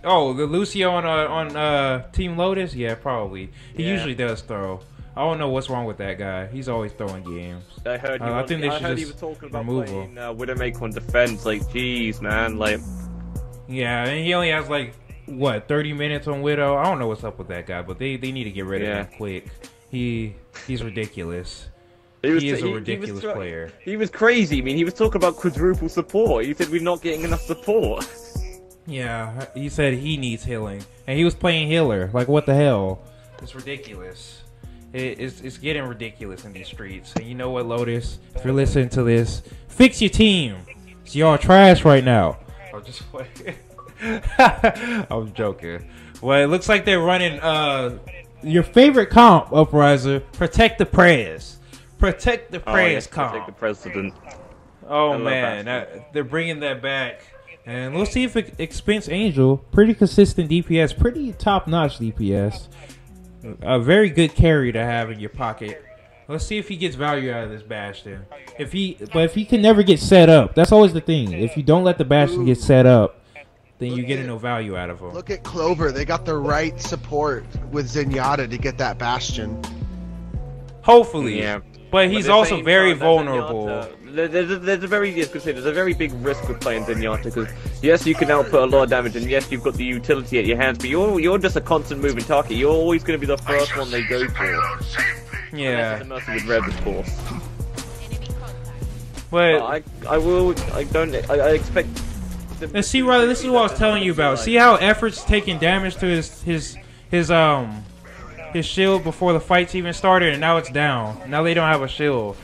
S2: Oh, the Lucio on Team Lotus? Yeah, probably. He usually does throw. I don't know what's wrong with that guy. He's always throwing games.
S3: I heard he
S2: I think they should
S3: he was talking about
S2: remove
S3: playing Widowmaker on defense. Like, jeez, man. Like,
S2: yeah, and he only has like what 30 minutes on Widow. I don't know what's up with that guy, but they need to get rid of him quick. He's ridiculous. He is a ridiculous player.
S3: He was crazy. I mean, he was talking about quadruple support. He said we're not getting enough support.
S2: Yeah, he said he needs healing, and he was playing healer. Like, what the hell? It's ridiculous. It's getting ridiculous in these streets. And you know what, Lotus? If you're listening to this, fix your team. It's y'all trash right now. I'm just playing. I'm joking. Well, it looks like they're running your favorite comp, Upriser. Protect the Prez. Protect the Prez comp.
S3: Protect the President.
S2: Oh man, they're bringing that back. And we'll see if Expense Angel, pretty consistent DPS, pretty top-notch DPS. A very good carry to have in your pocket. Let's see if he gets value out of this Bastion. But if he can never get set up, that's always the thing. If you don't let the Bastion get set up, then you're getting no value out of him.
S12: Look at Clover. They got the right support with Zenyatta to get that Bastion.
S2: Hopefully. Yeah. But he's also very vulnerable.
S3: There's a very big risk with playing Zenyatta because yes, you can output a lot of damage, and yes, you've got the utility at your hands, but you're just a constant moving target. You're always going to be the first one they go for.
S2: Yeah.
S3: Unless with Rev, of course.
S2: But
S3: I expect.
S2: Let's see, Riley. This is what I was telling you about. See how Effort's taking damage to his shield before the fights even started, and now it's down. Now they don't have a shield.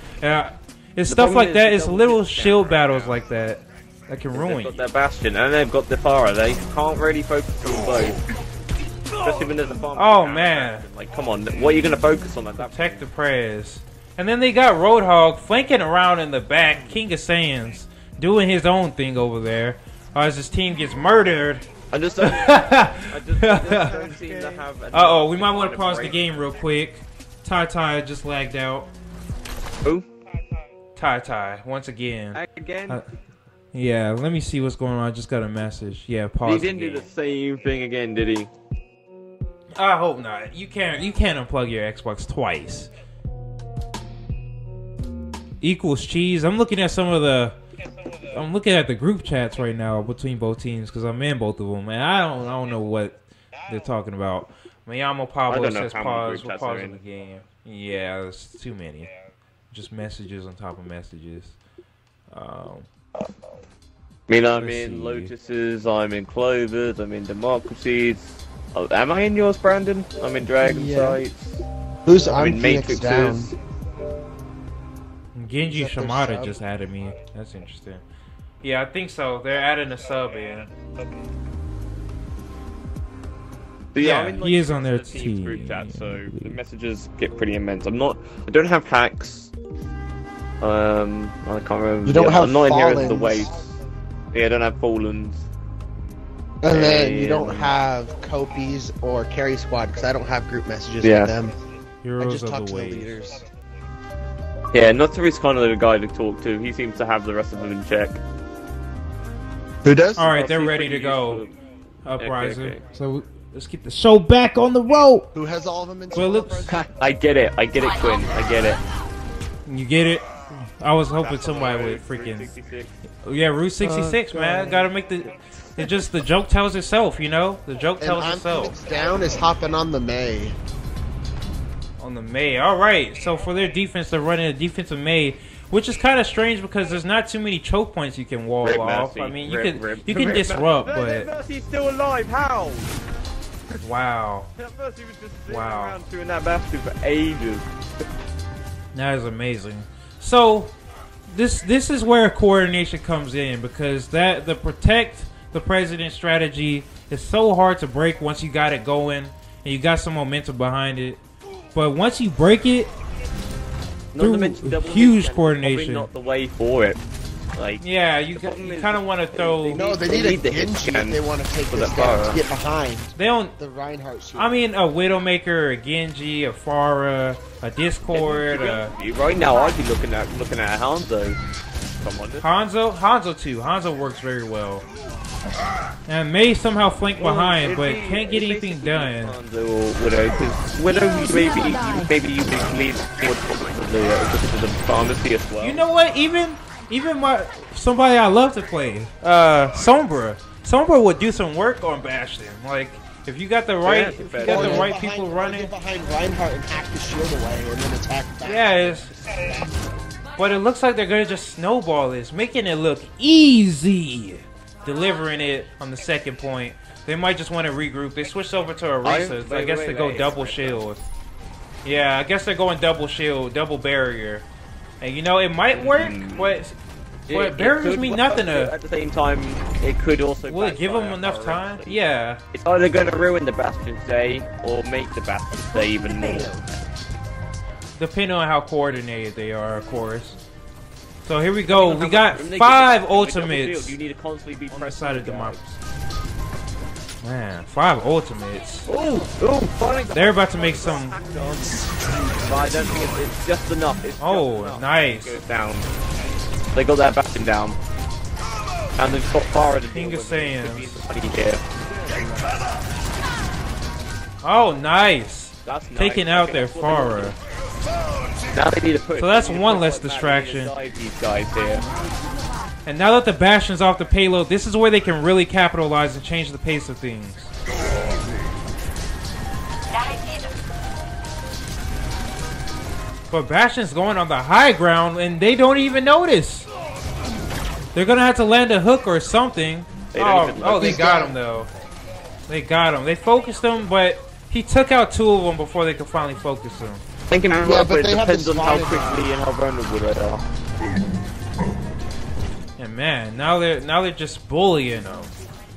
S2: It's stuff like that. It's little shield battles like that can ruin you.
S3: They've got their Bastion, and they've got the Pharah. They can't really focus on both. Especially when there's a farm.
S2: Oh, man.
S3: Like, come on. What are you going to focus on at that point?
S2: Protect the Prez. And then they got Roadhog flanking around in the back. King of Saiyans doing his own thing over there. As his team gets murdered
S3: I just don't seem to have.
S2: Uh-oh, we might want to pause the game real quick. Ty just lagged out.
S3: Who?
S2: Ty, once again.
S3: Again?
S2: Yeah, let me see what's going on. I just got a message. Yeah, pause.
S3: He didn't do the same thing again, did he?
S2: I hope not. You can't unplug your Xbox twice. Equals cheese. I'm looking at the group chats right now between both teams because I'm in both of them, and I don't know what they're talking about. Mayamo Pablo says pause. We're pausing the game. Yeah, there's too many. Just messages on top of messages. I'm
S3: in Lotuses, I'm in Clovers, I'm in Democracies. Oh, am I in yours, Brandon? I'm in Dragon Sites.
S12: Who's
S3: I'm in
S12: Matrixes?
S3: Down.
S2: Genji Shimada just added me. That's interesting. Yeah, I think so. They're adding a sub in.
S3: But yeah, I'm in,
S2: he is on their team.
S3: Group chat, so the messages get pretty immense. I don't have hacks. I can't remember.
S12: You don't have
S3: I'm not in here as the
S12: Fallens.
S3: weights. Yeah, I don't have Fallens.
S12: And then you don't have copies or carry squad because I don't have group messages with them. I just talk to the leaders.
S3: Yeah, Notari's kind of the guy to talk to. He seems to have the rest of them in check.
S12: Who does?
S2: Alright, they're ready to go. Uprising. Okay. So let's get the show back on the road.
S12: Who has all of them in
S3: check? I get it, Quinn. I get it.
S2: You get it? I was hoping somebody would freaking... Yeah, Route 66, man. Gotta make the... It's just the joke tells itself, you know? The joke tells itself.
S12: Down is hopping on the May.
S2: On the May. Alright, so for their defense, they're running a defensive May, which is kind of strange because there's not too many choke points you can wall off. I mean, you can disrupt, but...
S3: Mercy's still alive, how?
S2: Wow.
S3: Mercy was just sitting around doing that bastion for ages.
S2: That is amazing. So, this is where coordination comes in because the protect the president strategy is so hard to break once you got it going and you got some momentum behind it. But once you break it, through huge coordination,
S3: not the way for it. Like,
S2: yeah, you kind of want to throw.
S12: No, they need a Genji if they want to take this down to get behind.
S2: They don't.
S12: The Reinhardt shoot.
S2: I mean, a Widowmaker, a Genji, a Pharah, a Discord.
S3: Right now, I'd be looking at Hanzo.
S2: Hanzo too. Hanzo works very well. And May somehow flank behind, but can't get anything done.
S3: Widow, maybe you can lead the pharmacy as well.
S2: You know what? Even somebody I love to play, Sombra. Sombra would do some work on Bastion. Like if you got the right, people running.
S12: Get behind Reinhardt and hack the shield away, and then attack back.
S2: Yeah, but it looks like they're gonna just snowball this, making it look easy. Delivering it on the second point. They might just want to regroup. They switched over to Arisa. I guess they go double shield. Yeah, I guess they're going double shield, double barrier. And you know, it might work, but barriers mean nothing to...
S3: At the same time, it could also...
S2: Will it give them enough time? Yeah.
S3: It's either going to ruin the Bastion's day, or make the Bastion's day even more.
S2: Depending on how coordinated they are, of course. So here we go. We got 5 ultimates.
S3: You need to constantly be
S2: on the side of democracy. Man, 5 ultimates. They're about to make some.
S3: But I don't think it's just enough. It's
S2: nice.
S3: Down. They got that Bastion down. And they've got Farah to
S2: King of Saiyans.
S3: Here.
S2: Oh, nice.
S3: That's nice.
S2: Taking out their Farah.
S3: Now they need to put.
S2: So that's one less distraction.
S3: These guys here.
S2: And now that the Bastion's off the payload, this is where they can really capitalize and change the pace of things. But Bastion's going on the high ground and they don't even notice. They're gonna have to land a hook or something. They got him though. They got him. They focused him, but he took out 2 of them before they could finally focus him.
S3: Thinking but it depends on how quickly and how vulnerable they are.
S2: And man, now they're just bullying them.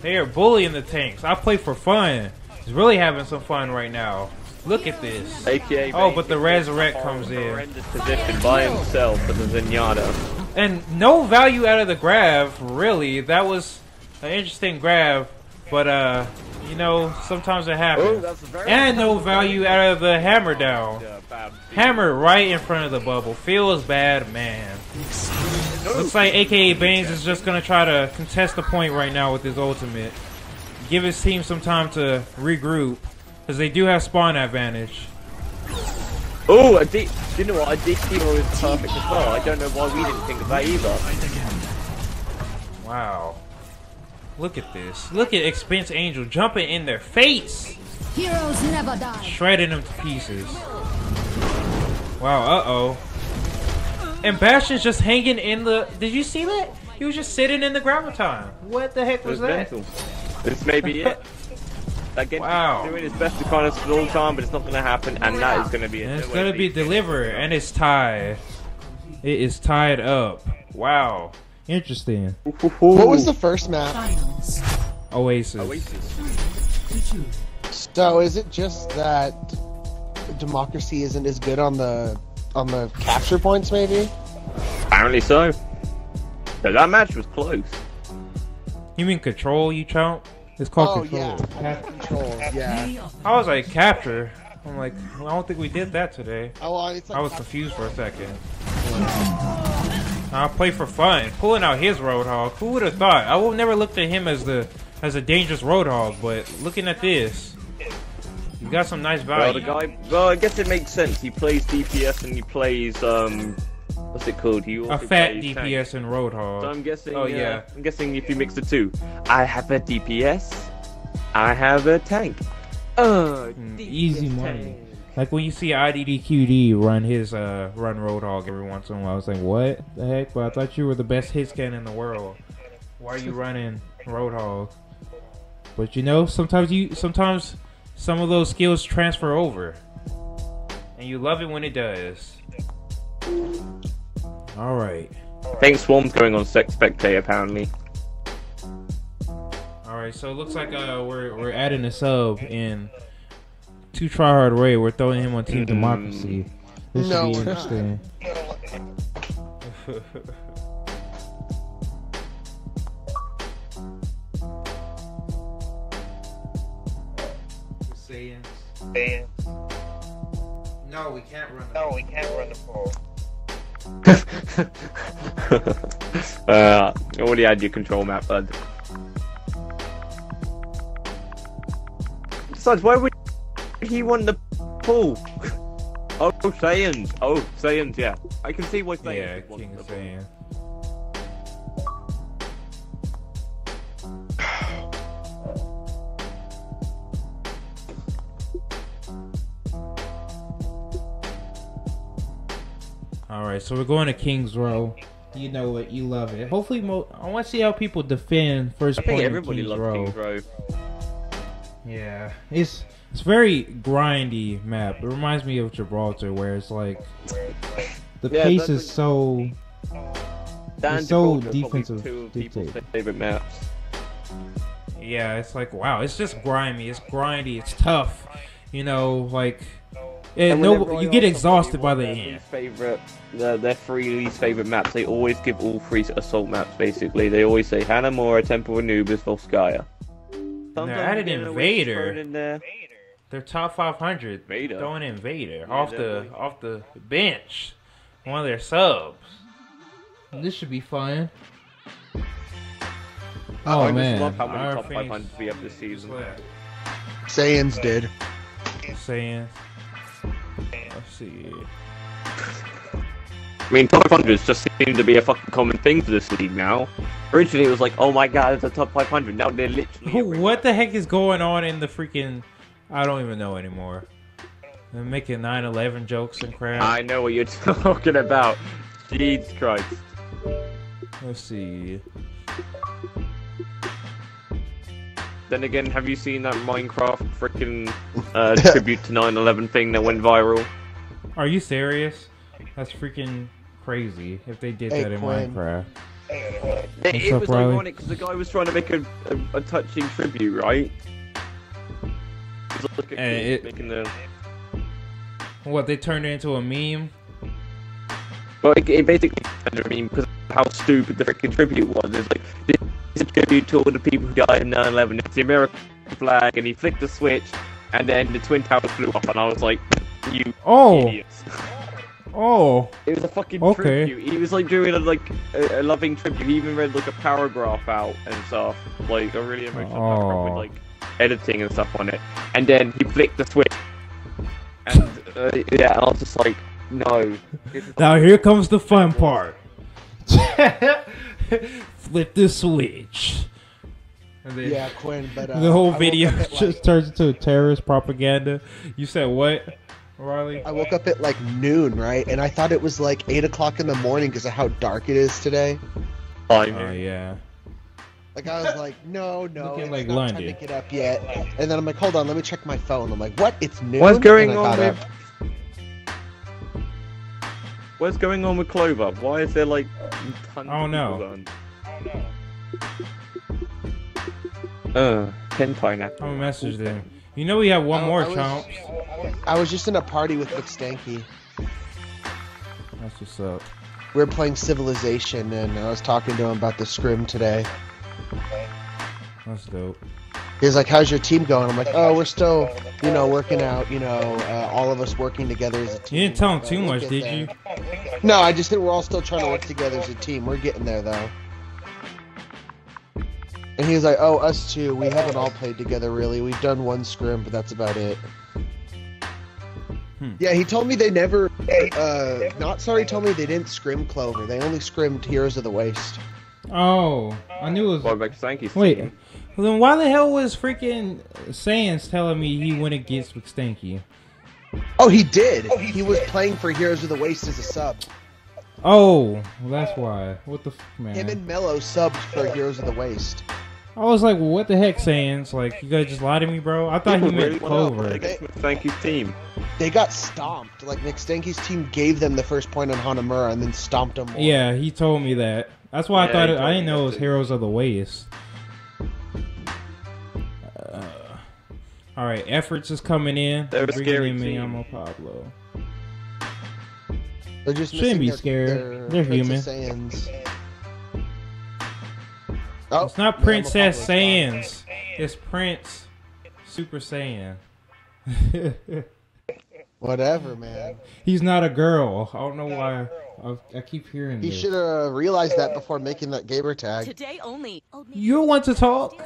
S2: They are bullying the tanks. I play for fun. He's really having some fun right now. Look at this.
S3: AKA
S2: but the Resurrect comes in.
S3: Position by himself for the Zenyatta.
S2: And no value out of the grab, really. That was an interesting grab But you know, sometimes it happens. And no value out of the hammer down. Hammer right in front of the bubble. Feels bad, man. Looks like AKA Baines is just gonna try to contest the point right now with his ultimate. Give his team some time to regroup, because they do have spawn advantage.
S3: Oh, you know what? A deep hero is perfect as well. I don't know why we didn't think of that either.
S2: Wow. Look at this. Look at Expense Angel jumping in their face.
S5: Heroes never die.
S2: Shredding them to pieces. Wow, uh-oh. And Bastion's just hanging in the... Did you see that? He was just sitting in the graviton. What the heck was that?
S3: Mental. This may be it. Again,
S2: wow.
S3: Doing his best to kind of stall time, but it's not going to happen, and that is going to be it.
S2: And it's going to be delivered, and it's tied. It is tied up. Wow. Interesting.
S12: What was the first map?
S2: Oasis.
S12: So is it just that democracy isn't as good on the capture points, maybe?
S3: Apparently so. So that match was close.
S2: You mean control, you chomp? It's called control.
S12: Yeah, control. Yeah.
S2: I was like capture. I'm like, I don't think we did that today.
S12: Oh, well, it's like
S2: I was confused for a second. I'll play for fun, pulling out his Roadhog. Who would have thought? I would never looked at him as a dangerous Roadhog, but looking at this, you got some nice value.
S3: Well, I guess it makes sense. He plays DPS and he plays what's it called? He also
S2: a fat
S3: plays
S2: DPS
S3: tank.
S2: and Roadhog.
S3: So I'm guessing.
S2: Oh yeah.
S3: I'm guessing if you mix the two, I have a DPS, I have a tank.
S2: Easy money. Like when you see IDDQD run his run Roadhog every once in a while, I was like, what the heck? But I thought you were the best hit scan in the world. Why are you running Roadhog? But you know, sometimes some of those skills transfer over, and you love it when it does. All right.
S3: I think Swarm's going on Sex Spectate apparently.
S2: All right, so it looks like we're adding a sub in. To Tryhard Ray, we're throwing him on Team Democracy. This should be interesting. No, we can't run the poll.
S3: Already had your control map, bud. Besides, why would he won the pool? Oh, Saiyans. Oh, Saiyans, yeah. I can see why Saiyans.
S2: Yeah, King of Saiyan. Alright, so we're going to King's Row. You know it, you love it. Hopefully, I want to see how people defend first point in King's Row.
S3: King's Row.
S2: Yeah, it's very grindy map. It reminds me of Gibraltar, where it's like the pace is so defensive.
S3: Two of people's favorite maps.
S2: Yeah, it's like wow, it's just grimy. It's grindy. It's tough. You know, like you get exhausted by the end.
S3: Their three least favorite maps. They always give all three assault maps. Basically, they always say Hanamura, Temple Anubis, Volskaya.
S2: They're added Invader. They're top 500. Throwing Invader off the bench. One of their subs. This should be fun. Oh man!
S3: I love how many top 500 we have this season.
S12: Saiyans did.
S2: Saiyans. Let's see.
S3: I mean, top 500s just seem to be a fucking common thing for this league now. Originally, it was like, oh my god, it's a top 500. Now they're literally.
S2: What the heck is going on in the freaking? I don't even know anymore. They're making 9/11 jokes and crap.
S3: I know what you're talking about. Jesus Christ.
S2: Let's see.
S3: Then again, have you seen that Minecraft freaking tribute to 9/11 thing that went viral?
S2: Are you serious? That's freaking crazy if they did that in Minecraft.
S3: It was ironic because the guy was trying to make a touching tribute, right?
S2: What, they turned it into a meme?
S3: Well, it basically turned into a meme because of how stupid the freaking tribute was. It's like, it's a tribute to all the people who died in 9/11. It's the American flag, and he flicked the switch, and then the Twin Towers flew off, and I was like, you idiots.
S2: Oh.
S3: It was a fucking tribute. He was like doing a loving tribute. He even read like a paragraph out and stuff, like a really emotional paragraph with like editing and stuff on it. And then he flicked the switch, and yeah, I was just like, no.
S2: Now here comes the fun part. Flip the switch. And then
S12: yeah, Quinn. But
S2: the whole video just turns into a terrorist propaganda. You said what? Riley?
S12: I woke up at like noon, right? And I thought it was like 8 o'clock in the morning because of how dark it is today.
S2: Oh, yeah.
S12: Like I was like, no, it's
S2: like
S12: not
S2: London.
S12: time to get up yet. And then I'm like, hold on, let me check my phone. I'm like, what? It's noon?
S3: What's going on with Clover? Why is there like tons of people gone? Pen pineapple.
S2: I'm gonna message them. You know we have one more, Chomps.
S12: I was just in a party with Presidentq.
S2: That's what's up.
S12: We were playing Civilization, and I was talking to him about the scrim today.
S2: That's dope.
S12: He was like, how's your team going? I'm like, oh, we're still, working out, all of us working together as a team.
S2: You didn't tell him too much, did you?
S12: No, I just think we're all still trying to work together as a team. We're getting there, though. And he was like, oh, us too. We haven't all played together, really. We've done one scrim, but that's about it. Yeah, he told me they never... he told me they didn't scrim Clover. They only scrimmed Heroes of the Waste.
S2: Oh, I knew it was... Wait, well, then why the hell was freaking Sans telling me he went against Presidentq?
S12: Oh, he did. He was playing for Heroes of the Waste as a sub.
S2: Oh, well, that's why. What the man?
S12: Him and Mello subbed for Heroes of the Waste.
S2: I was like, well, what the heck, Sans? Like, you guys just lied to me, bro? I thought he meant Clover.
S3: Presidentq's team.
S12: They got stomped. Like, Presidentq's team gave them the first point on Hanamura and then stomped them.
S2: Yeah, he told me that. That's why I thought I didn't know it was Heroes of the Waste. Alright, Efforts is coming in.
S3: They're a scary team.
S2: Amino Pablo.
S12: They're just
S2: shouldn't be scared. They're human. Oh, it's not Princess Sans. It's Prince Super Saiyan.
S12: Whatever, man.
S2: He's not a girl. I don't know why. I keep hearing this.
S12: He should have realized that before making that gamer tag.
S5: Today only.
S2: You want to talk?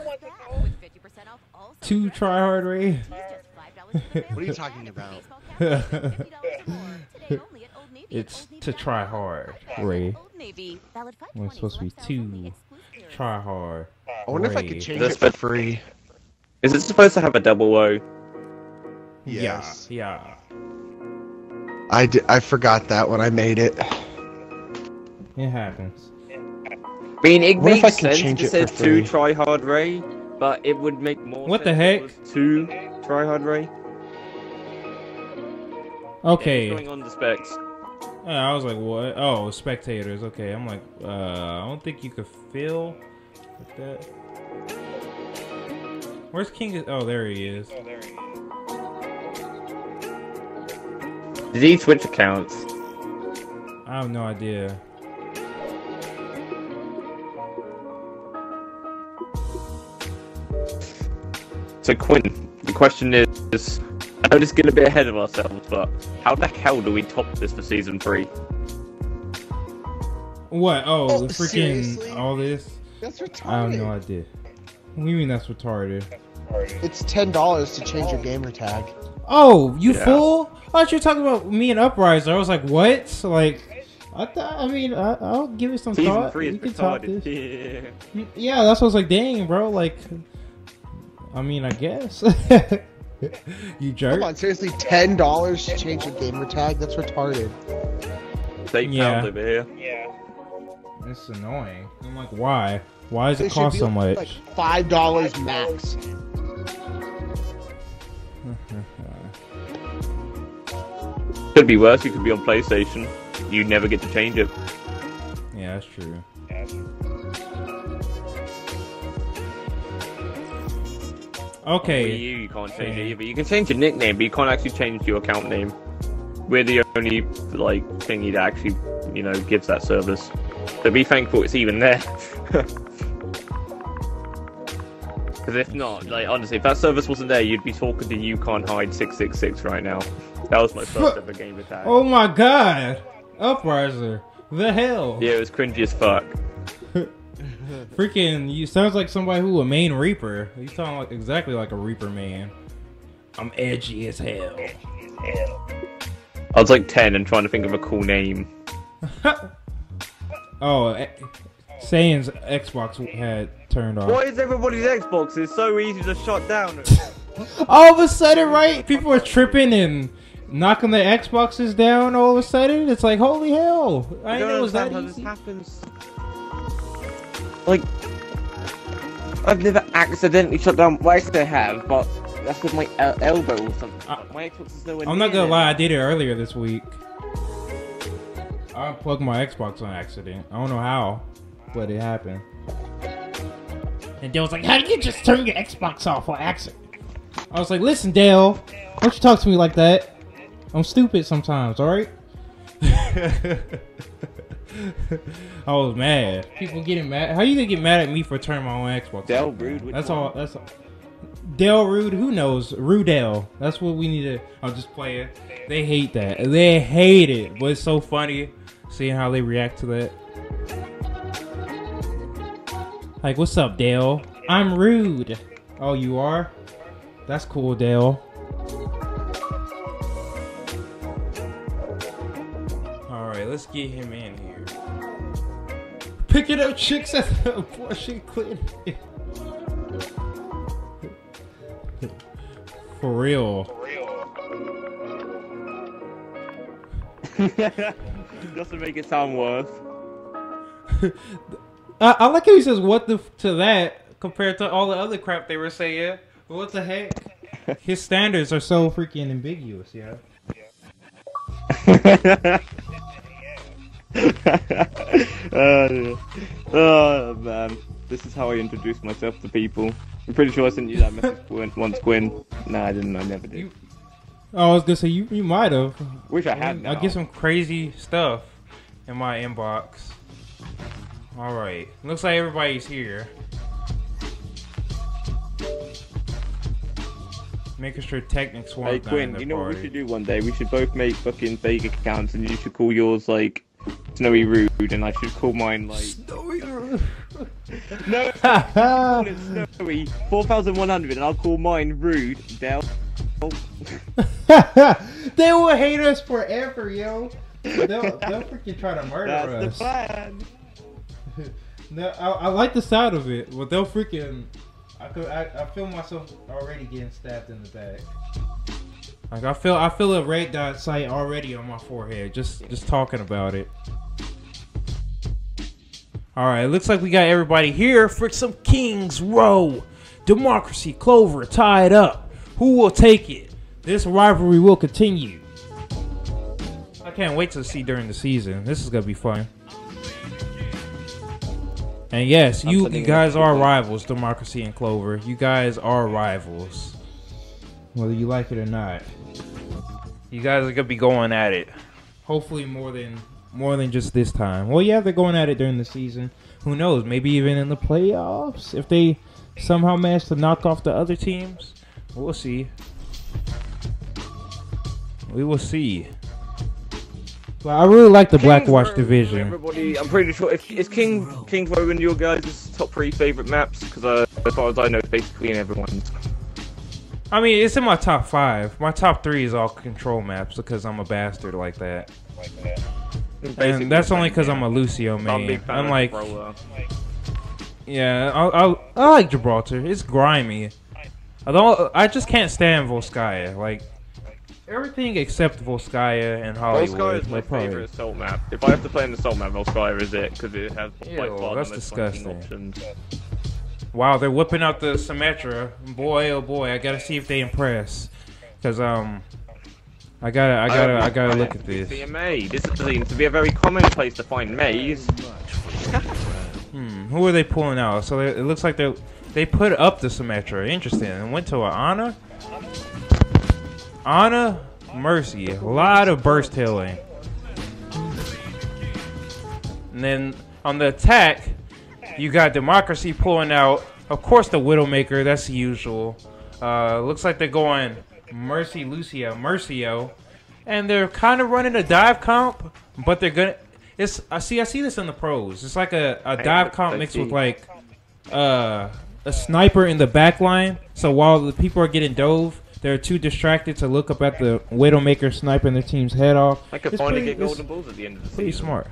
S2: To try hard, Ray.
S12: What are you talking about?
S2: It's to try hard, Ray. It's supposed to be to try hard.
S12: I wonder if I could change it for free.
S3: Is it supposed to have a double O?
S12: Yes.
S2: Yeah.
S12: I forgot that when I made it.
S2: It happens.
S3: I mean, it makes sense to say to try hard, Ray. But it would make more
S2: What the heck?
S3: To try hard, Ray.
S2: Okay.
S3: What's going on the specs?
S2: I was like, what? Oh, spectators. Okay, I'm like, I don't think you could feel like that. Where's King? Oh, there he is.
S3: Did he switch accounts?
S2: I have no idea.
S3: So Quinn, the question is, I know this is going to be ahead of ourselves, but how the hell do we top this for Season 3?
S2: What? Oh, the freaking,
S12: seriously?
S2: all this?
S12: That's retarded.
S2: I have no idea. What do you mean that's retarded?
S12: It's $10 to change your gamer tag.
S2: Oh, you fool! I thought you were talking about me and Uprising. I was like, what? Like, I'll give it some
S3: Season
S2: thought.
S3: 3 is
S2: You can top
S3: retarded.
S2: this. Yeah, that's what I was like, dang, bro. Like, I mean, I guess. You jerk.
S12: Come on, seriously, $10 to change your gamer tag? That's retarded.
S3: £8 over here.
S2: Yeah. It's annoying. I'm like, why? Why does it cost so much?
S12: Like $5 max.
S3: Could be worse. You could be on PlayStation. You never get to change it.
S2: Yeah, that's true. Okay.
S3: You can't change it either. You can change your nickname, but you can't actually change your account name. We're the only thingy that actually, gives that service. So be thankful it's even there. Because if not, like honestly, if that service wasn't there, you'd be talking to You Can't Hide 666 right now. That was my first ever Gamertag.
S2: Oh my god! Upriser. The hell?
S3: Yeah, it was cringy as fuck.
S2: Freaking, you sounds like somebody who a main Reaper. You sound like exactly like a Reaper man. I'm edgy as hell.
S3: I was like 10 and trying to think of a cool name.
S2: Oh, Saiyans Xbox had turned off.
S3: Why is everybody's Xbox? It's so easy to shut down.
S2: All of a sudden, right? People are tripping and knocking their Xboxes down all of a sudden. It's like, holy hell. I didn't know it was that easy.
S3: Happens. Like, I've never accidentally shut down. Well, actually I have, but that's with my elbow or something. My Xbox is nowhere near.
S2: I'm not gonna lie, I did it earlier this week. I unplugged my Xbox on accident. I don't know how, but it happened. And Dale was like, how do you just turn your Xbox off on accident? I was like, listen, Dale, don't you talk to me like that. I'm stupid sometimes, alright? I was mad. People getting mad. How you gonna get mad at me for turning my own Xbox?
S3: Dale Rude.
S2: That's all. That's all. Dale Rude. Who knows? Rudell. That's what we need to. I'll just play it. They hate that. They hate it. But it's so funny seeing how they react to that. Like, what's up, Dale? I'm rude. Oh, you are? That's cool, Dale. Alright, let's get him in here. Picking up chicks at the abortion clinic. For real.
S3: Just to make it sound worse.
S2: I like how he says what the to that compared to all the other crap they were saying. What the heck? His standards are so freaking ambiguous, yeah.
S3: Oh man, this is how I introduce myself to people. I'm pretty sure I sent you that message once, Quinn. Nah, I didn't. I never did.
S2: Oh, I was gonna say you might have.
S3: Wish I had.
S2: I get some crazy stuff in my inbox. All right, looks like everybody's here. Making sure Technic's one.
S3: Hey Quinn, you know what we should do one day? We should both make fucking fake accounts, and you should call yours like Snowy Rude, and I should call mine like Snowy Rude. No, call it Snowy 4100, and I'll call mine Rude. Del.
S2: They will hate us forever, yo. They'll freaking try to murder us.
S3: That's the plan.
S2: No, I like the sound of it, but they'll freaking. I feel myself already getting stabbed in the back. Like I feel a red dot sight already on my forehead just talking about it. All right, looks like we got everybody here for some Kings Row. Democracy, Clover tied up. Who will take it? This rivalry will continue. I can't wait to see during the season. This is gonna be fun. And yes, you guys are rivals, Democracy and Clover. You guys are rivals. Whether you like it or not. You guys are gonna be going at it. Hopefully more than just this time. Well, yeah, they're going at it during the season. Who knows? Maybe even in the playoffs. If they somehow manage to knock off the other teams. We'll see. We will see. But I really like the Blackwatch division.
S3: Everybody, I'm pretty sure is Kings Row in your guys' top 3 favorite maps? Because as far as I know, it's basically in everyone's.
S2: I mean, it's in my top 5. My top 3 is all control maps because I'm a bastard like that. And that's only because I'm a Lucio main. I'm like, yeah, I like Gibraltar. It's grimy. Although I just can't stand Volskaya. Like. Everything except Volskaya and Hollywood.
S3: Volskaya is my favorite assault map. If I have to play an assault map, Volskaya is it, because it has by far
S2: that's
S3: the most
S2: disgusting.
S3: Options.
S2: Wow, they're whipping out the Symmetra. Boy, oh boy, I gotta see if they impress. Cause I gotta look at this.
S3: This seems to be a very common place to find Maze.
S2: Who are they pulling out? So it looks like they put up the Symmetra. Interesting. And went to an Ana, Mercy, a lot of burst healing. And then on the attack, you got Democracy pulling out Of course, the Widowmaker. That's the usual. Looks like they're going Mercio, and they're kind of running a dive comp, but they're gonna. I see this in the pros. It's like a dive comp mixed with like a sniper in the back line. So while the people are getting dove, they're too distracted to look up at the Widowmaker sniping their team's head off.
S3: I could finally get golden balls at the end of the season.
S2: Pretty smart.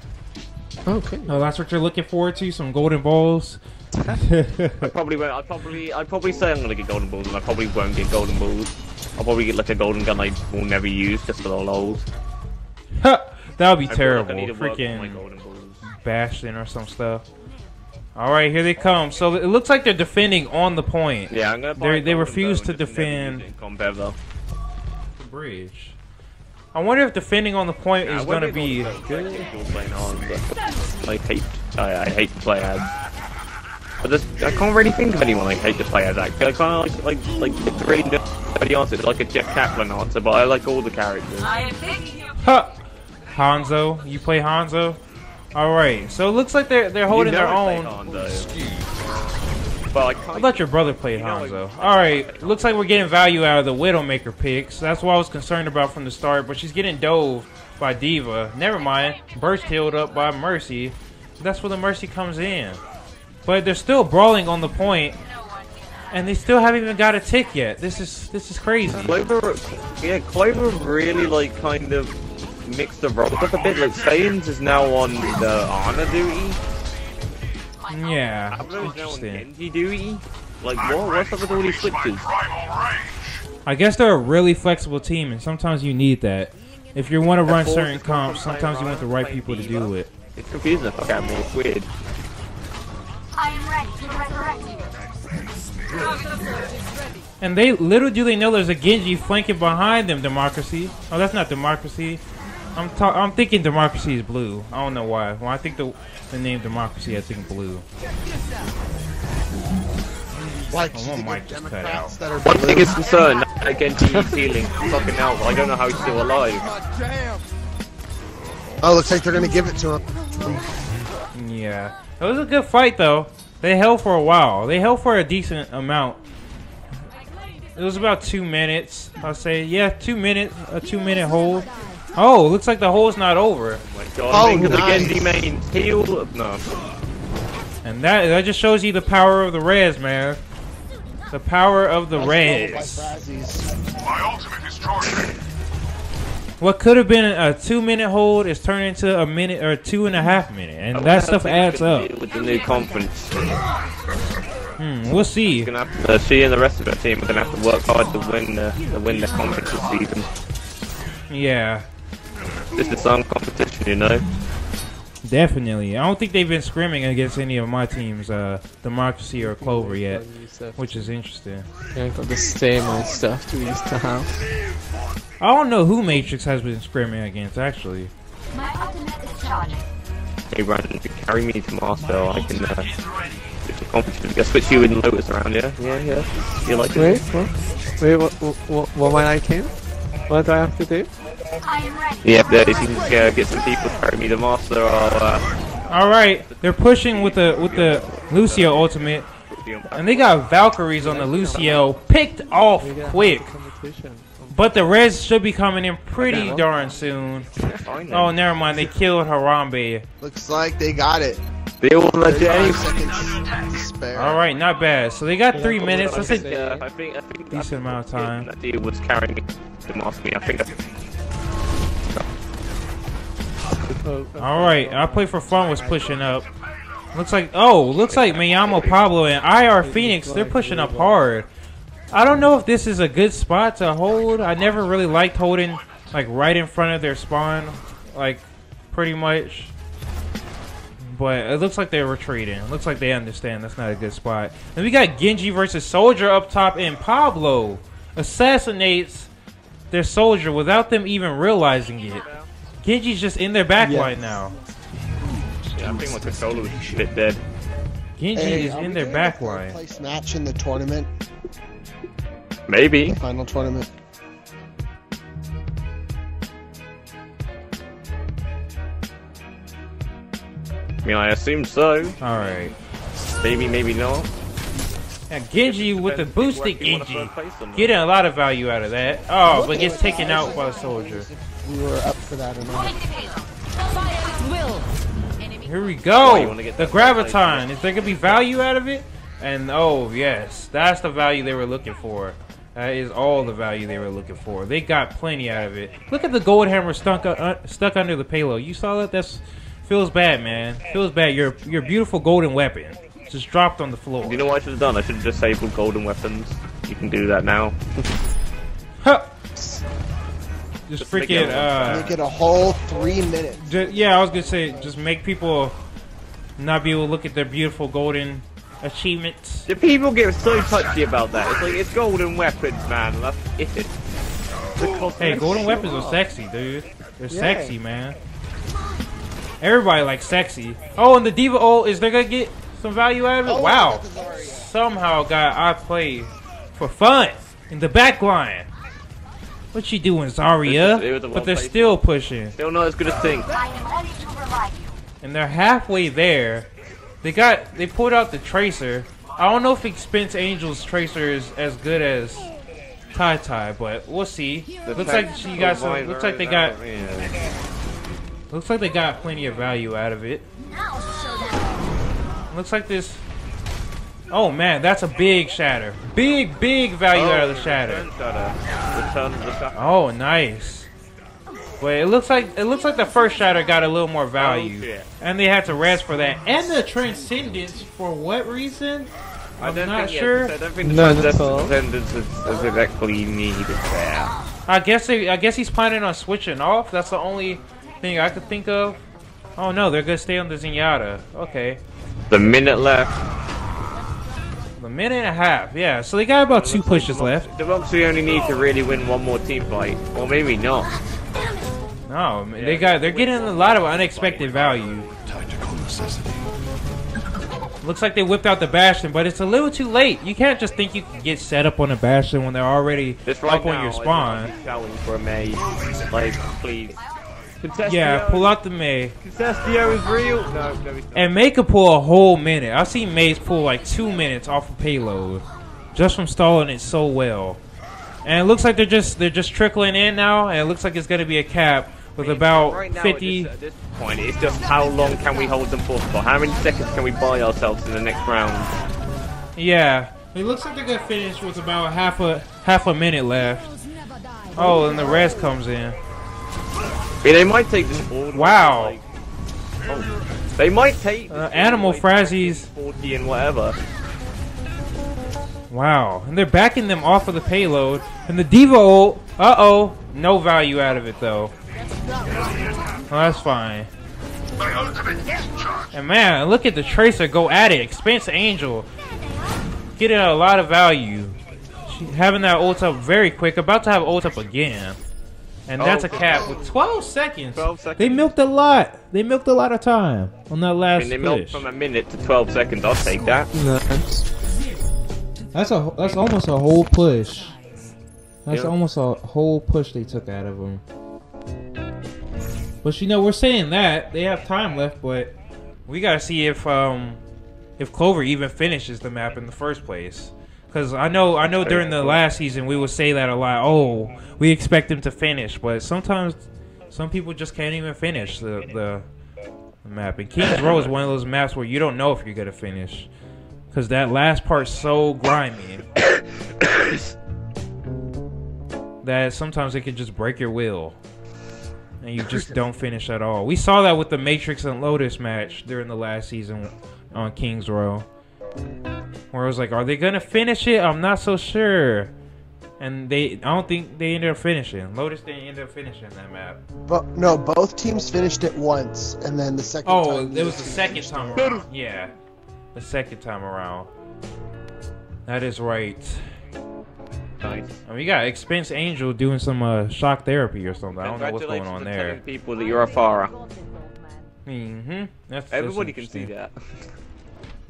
S1: Okay.
S2: Oh, that's what you're looking forward to? Some golden balls?
S3: I probably won't. I'd probably say I'm gonna get golden balls, and I probably won't get golden balls. I'll probably get like a golden gun I will never use just for the lols.
S2: That would be terrible.
S3: Like
S2: freaking Bastion or some stuff. All right, here they come. So it looks like they're defending on the point.
S3: Yeah, I'm gonna.
S2: They refuse to defend
S3: the
S2: bridge. I wonder if defending on the point is gonna be good.
S3: I hate to play as. I can't really think of anyone I hate to play as. Actually, I kind of like it's really dirty answer. It's like a Jeff Kaplan answer, but I like all the characters.
S2: Hanzo, you play Hanzo? All right, so it looks like they're holding their own.
S3: But
S2: I thought your brother played Hanzo. All right, looks like we're getting value out of the Widowmaker picks. That's what I was concerned about from the start, but she's getting dove by Diva. Never mind, burst healed up by Mercy. That's where the Mercy comes in. But they're still brawling on the point, and they still haven't even got a tick yet. This is crazy.
S3: Clover really like kind of mixed the roles up a bit. Like Saiyans is now on the Ana duty.
S2: Yeah,
S3: interesting. Genji duty. Like what's up with all these switches?
S2: I guess they're a really flexible team, and sometimes you need that. If you want to run certain comps, sometimes you want the right people to do it.
S3: It's confusing the fuck out of me. It's weird.
S5: I am ready to resurrect you.
S2: And they little do they know there's a Genji flanking behind them. Democracy. Oh, that's not Democracy. I'm thinking Democracy is blue. I don't know why. When I think the name Democracy, I think blue.
S12: Like
S2: one might just cut out.
S3: One thing is concerned, Genji is healing. Fucking hell, I don't know how he's still alive.
S12: Oh, looks like they're gonna give it to him.
S2: Yeah. It was a good fight, though. They held for a while. They held for a decent amount. It was about 2 minutes. I'll say, yeah, 2 minutes. A 2-minute hold. Oh, looks like the hold's not over.
S3: Oh my god, nice. The Genji main heal. No.
S2: And that just shows you the power of the res, man. The power of the res.
S6: My ultimate is charging.
S2: What could have been a 2-minute hold is turned into a minute or 2.5 minutes, and that stuff adds up.
S3: With the new conference,
S2: we'll see.
S3: We're gonna have to, she and the rest of her team are gonna have to work hard to win the conference this season.
S2: Yeah,
S3: this is some competition, you know.
S2: Definitely. I don't think they've been scrimming against any of my teams, Democracy or Clover yet, which is interesting.
S1: Yeah, got the same old stuff we used to have.
S2: I don't know who Matrix has been scrimming against, actually.
S5: My ultimate is charging.
S3: Hey, Brandon, you carry me to Master. I can switch the competition. I switch you in Lotus around, yeah? Yeah. You like it?
S1: Wait, what might I do? What do I have to do?
S5: I am ready.
S3: Yeah, if you can get some people to carry me to Master, I'll...
S2: Alright, they're pushing with the Lucio ultimate. And they got Valkyries on the Lucio picked off quick. But the res should be coming in pretty darn soon. Oh, never mind. They killed Harambe.
S12: Looks like they got it.
S3: They will let you.
S2: Alright, not bad. So they got 3 minutes. That's a
S3: I think
S2: decent amount of time.
S3: That deal was carrying me to mask me. I think
S2: Alright, I Play for Fun was pushing up. Looks like Miyamo Pablo and IR Phoenix, they're pushing up hard. I don't know if this is a good spot to hold. I never really liked holding like right in front of their spawn, like pretty much. But it looks like they're retreating. It looks like they understand that's not a good spot. And we got Genji versus Soldier up top, and Pablo assassinates their Soldier without them even realizing it. Genji's just in their backline now.
S3: Yeah, I think my controller was a bit dead.
S2: Genji is in their backline.
S12: Place match in the tournament.
S3: Maybe.
S12: The final tournament.
S3: I mean, I assume so.
S2: Alright.
S3: Maybe, maybe not.
S2: And Genji with the boosted Genji. Getting a lot of value out of that. Oh, but gets taken out by the soldier.
S12: We were up for that or not.
S2: Here we go. The Graviton. Is there going to be value out of it? And oh, yes. That's the value they were looking for. That is all the value they were looking for. They got plenty out of it. Look at the gold hammer stuck under the payload. You saw that? That feels bad, man. Feels bad. Your beautiful golden weapon just dropped on the floor.
S3: You know what I should have done? I should have disabled golden weapons. You can do that now.
S2: Huh. Just freaking
S12: make it a whole 3 minutes.
S2: Yeah, I was gonna say just make people not be able to look at their beautiful golden achievements.
S3: The people get so touchy about that. It's like it's golden weapons, man. That's it.
S2: Hey, golden weapons are sexy, dude. They're sexy, man. Everybody likes sexy. Oh, and the Diva ult, is they gonna get some value out of it?
S12: Oh,
S2: wow. Somehow got outplayed for fun in the back line. What you doing, Zarya? But they're still pushing.
S3: Still not as good as Think.
S2: And they're halfway there. They pulled out the Tracer. I don't know if Expense Angel's Tracer is as good as Tai, but we'll see. Looks like she got some. Looks like they got. Looks like they got plenty of value out of it. Looks like this. Oh man, that's a big shatter. Big value out of the shatter. Oh, nice. But it looks like the first shatter got a little more value, and they had to rest for that. And the transcendence for what reason? I'm not sure.
S3: I don't think the transcendence is exactly needed there.
S2: I guess he's planning on switching off. That's the only thing I could think of. Oh no, they're gonna stay on the Zenyatta. Okay.
S3: The minute left.
S2: A minute and a half, yeah. So they got about 2 pushes left.
S3: The Roxy only need to really win one more team fight, or maybe not.
S2: No, they're getting a lot of unexpected value. Looks like they whipped out the Bastion, but it's a little too late. You can't just think you can get set up on a Bastion when they're already up on your spawn.
S3: For a May, like please.
S2: Yeah, pull out the May.
S3: Contestio is real. No,
S2: and May could pull a whole minute. I've seen Mays pull like 2 minutes off of payload, just from stalling it so well. And it looks like they're just trickling in now, and it looks like it's gonna be a cap with about
S3: right now,
S2: 50.
S3: At this point, it's just how long can we hold them for? How many seconds can we buy ourselves in the next round?
S2: Yeah, it looks like they're gonna finish with about half a minute left. Oh, and the rest comes in.
S3: Yeah, they might take this forward.
S2: Wow.
S3: Like, they might take
S2: Animal Frazzies
S3: 40 and whatever.
S2: Wow, and they're backing them off of the payload, and the Diva ult. No value out of it though. Oh, that's fine. And man, look at the Tracer go at it. Expense Angel getting a lot of value. She's having that ult up very quick. About to have ult up again. And that's a cap with 12 seconds. 12 seconds. They milked a lot. They milked a lot of time on that last push.
S3: They milked from a minute to 12 seconds. I'll take that.
S2: That's almost a whole push. That's almost a whole push they took out of them. But you know, we're saying that they have time left, but we gotta see if Clover even finishes the map in the first place. Because I know during the last season we would say that a lot. Oh, we expect them to finish, but sometimes some people just can't even finish the map. And King's Row is one of those maps where you don't know if you're gonna finish, because that last part's so grimy that sometimes it can just break your will, and you just don't finish at all. We saw that with the Matrix and Lotus match during the last season on King's Row, where I was like, are they gonna finish it? I'm not so sure. And I don't think they ended up finishing. Lotus didn't end up finishing that map.
S12: But no, both teams finished it once, and then the second time.
S2: Oh, it was the second time around. Yeah, the second time around. That is right.
S3: Nice.
S2: And we got Expense Angel doing some shock therapy or something. I don't know what's going on there.
S3: People that you're a Farah.
S2: That's
S3: everybody can see that.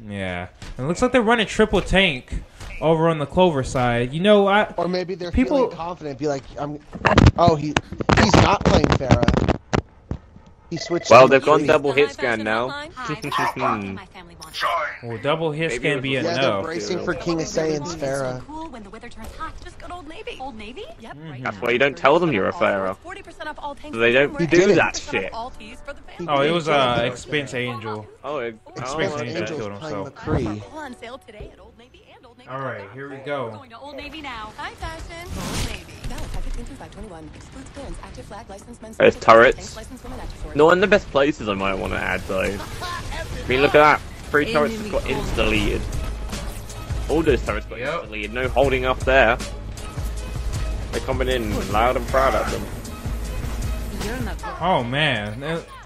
S2: Yeah, and it looks like they're running triple tank over on the Clover side. You know,
S12: or maybe they're feeling confident. Be like, oh, he's not playing Farah. He switched.
S3: Well, they've gone double hit scan now.
S2: Well, double hits can't be enough.
S12: Yeah, they're bracing for King of Saiyan's Farah.
S13: When the weather turns hot, just go to Old Navy. Old Navy? Yep.
S3: That's why you don't tell them you're a Pharaoh. They don't do that shit.
S2: Oh, it was Expense Angel.
S3: Oh,
S2: Expense Angel killed himself.
S13: On sale today at Old Navy and Old Navy.
S2: All right, here we go.
S13: Going to Old Navy now. High fashion. Old Navy.
S3: There's turrets. Not in the best places I might want to add though. I mean, look at that. 3 turrets just got insta-deleted. All those turrets got insta-deleted. No holding up there. They're coming in loud and proud at them.
S2: Oh man,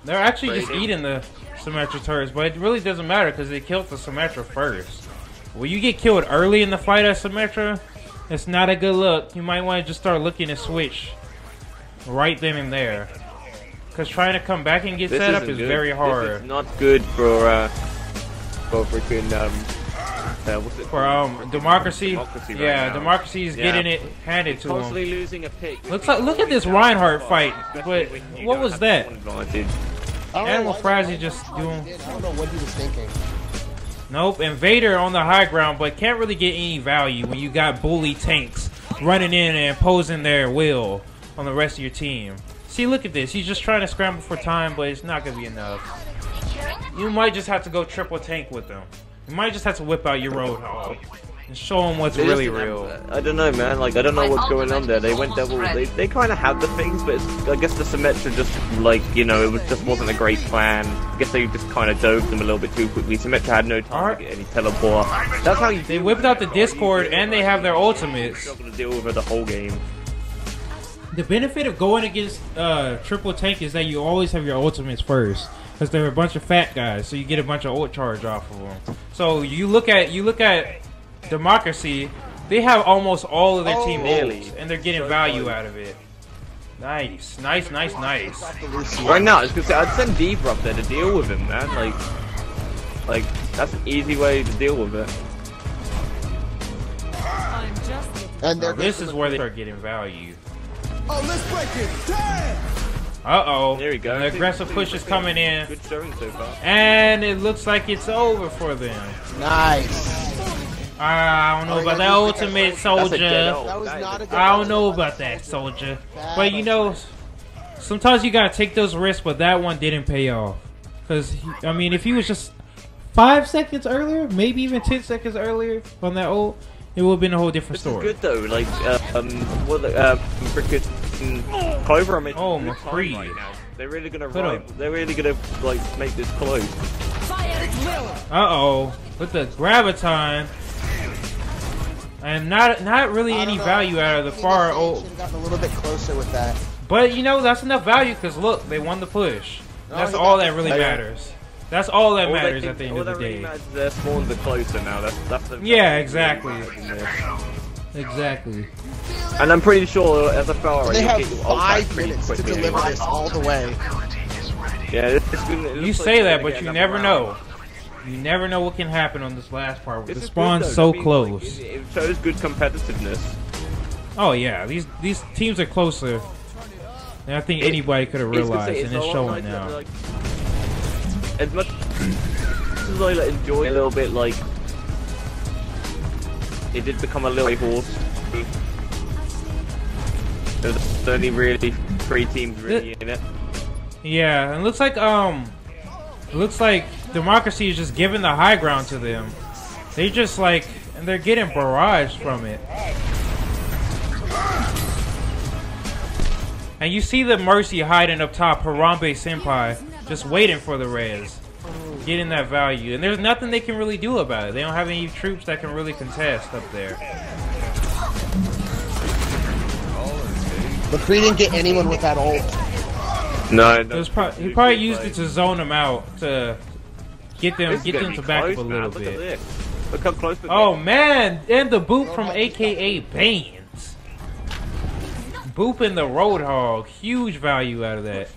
S2: they're actually just eating the Symmetra turrets, but it really doesn't matter because they killed the Symmetra first. When you get killed early in the fight at Symmetra, it's not a good look. You might want to just start looking to switch right then and there. Because trying to come back and get set up is very hard.
S3: This is not good for freaking, what's it
S2: called? Democracy.
S3: Democracy right
S2: yeah,
S3: now.
S2: Democracy is getting it handed to him.
S3: Constantly losing a pick.
S2: Look at this Reinhardt fight. But what was that? Animal Frazzzy just doing...
S12: I don't know what he was thinking.
S2: Nope, Invader on the high ground, but can't really get any value when you got bully tanks running in and imposing their will on the rest of your team. See, look at this. He's just trying to scramble for time, but it's not going to be enough. You might just have to go triple tank with them. You might just have to whip out your Roadhog and show them what's really real.
S3: I don't know, man. Like, I don't know what's going on there. They went double. They kind of had the things, but I guess the Symmetra just, like, you know, it just wasn't a great plan. I guess they just kind of dove them a little bit too quickly. Symmetra had no time to get any teleport. That's how you.
S2: They whipped out the Discord and they have their ultimates.
S3: They're going to deal with it the whole game.
S2: The benefit of going against triple tank is that you always have your ultimates first, because they're a bunch of fat guys, so you get a bunch of ult charge off of them. So you look at Democracy, they have almost all of their team ults, and they're getting value out of it. Nice.
S3: Right now, I was gonna say, I'd send Diva up there to deal with him, man. Like that's an easy way to deal with it.
S2: And this is where they start getting value.
S6: Oh, let's break it. Damn!
S2: Uh-oh.
S3: There we go.
S2: The aggressive push is coming in.
S3: Good showing so far.
S2: And it looks like it's over for them.
S12: Nice.
S2: I don't know about that ultimate, Soldier. I don't know about that, Soldier. But you know, sometimes you gotta take those risks, but that one didn't pay off. Because, I mean, if he was just 5 seconds earlier, maybe even 10 seconds earlier on that ult, it would have been a whole different story.
S3: This is good though, like, freaking Clover, I mean,
S2: McCree.
S3: Right now. They're really gonna like make this close.
S2: Uh-oh, with the Graviton, and not really any value out of the far ult.
S12: Should've gotten a little bit closer with that.
S2: But you know, that's enough value because look, they won the push. That's all that really matters. That's all that matters at the end of the day.
S3: Their spawns are closer now.
S2: Yeah, exactly. Exactly.
S3: And I'm pretty sure as a Pharaoh,
S12: they have 5 minutes to deliver this all the way.
S3: Yeah,
S2: you say that, but you never know. You never know what can happen on this last part. The spawn's so close.
S3: It shows good competitiveness.
S2: Oh yeah, these teams are closer than I think anybody could have realized, and it's showing now.
S3: As much as I enjoy a little bit, like it did become a little horse. There's only really 3 teams really in it.
S2: Yeah, and it looks like Democracy is just giving the high ground to them. They just and they're getting barraged from it. And you see the Mercy hiding up top, Harambe Senpai, just waiting for the res, getting that value. And there's nothing they can really do about it. They don't have any troops that can really contest up there.
S12: McCree didn't get anyone with that ult.
S3: No,
S2: he probably used it to zone them out, to get them to back up a little bit.
S3: Look how close.
S2: Oh man, and the boop from AKA Banes. Booping the Roadhog, huge value out of that.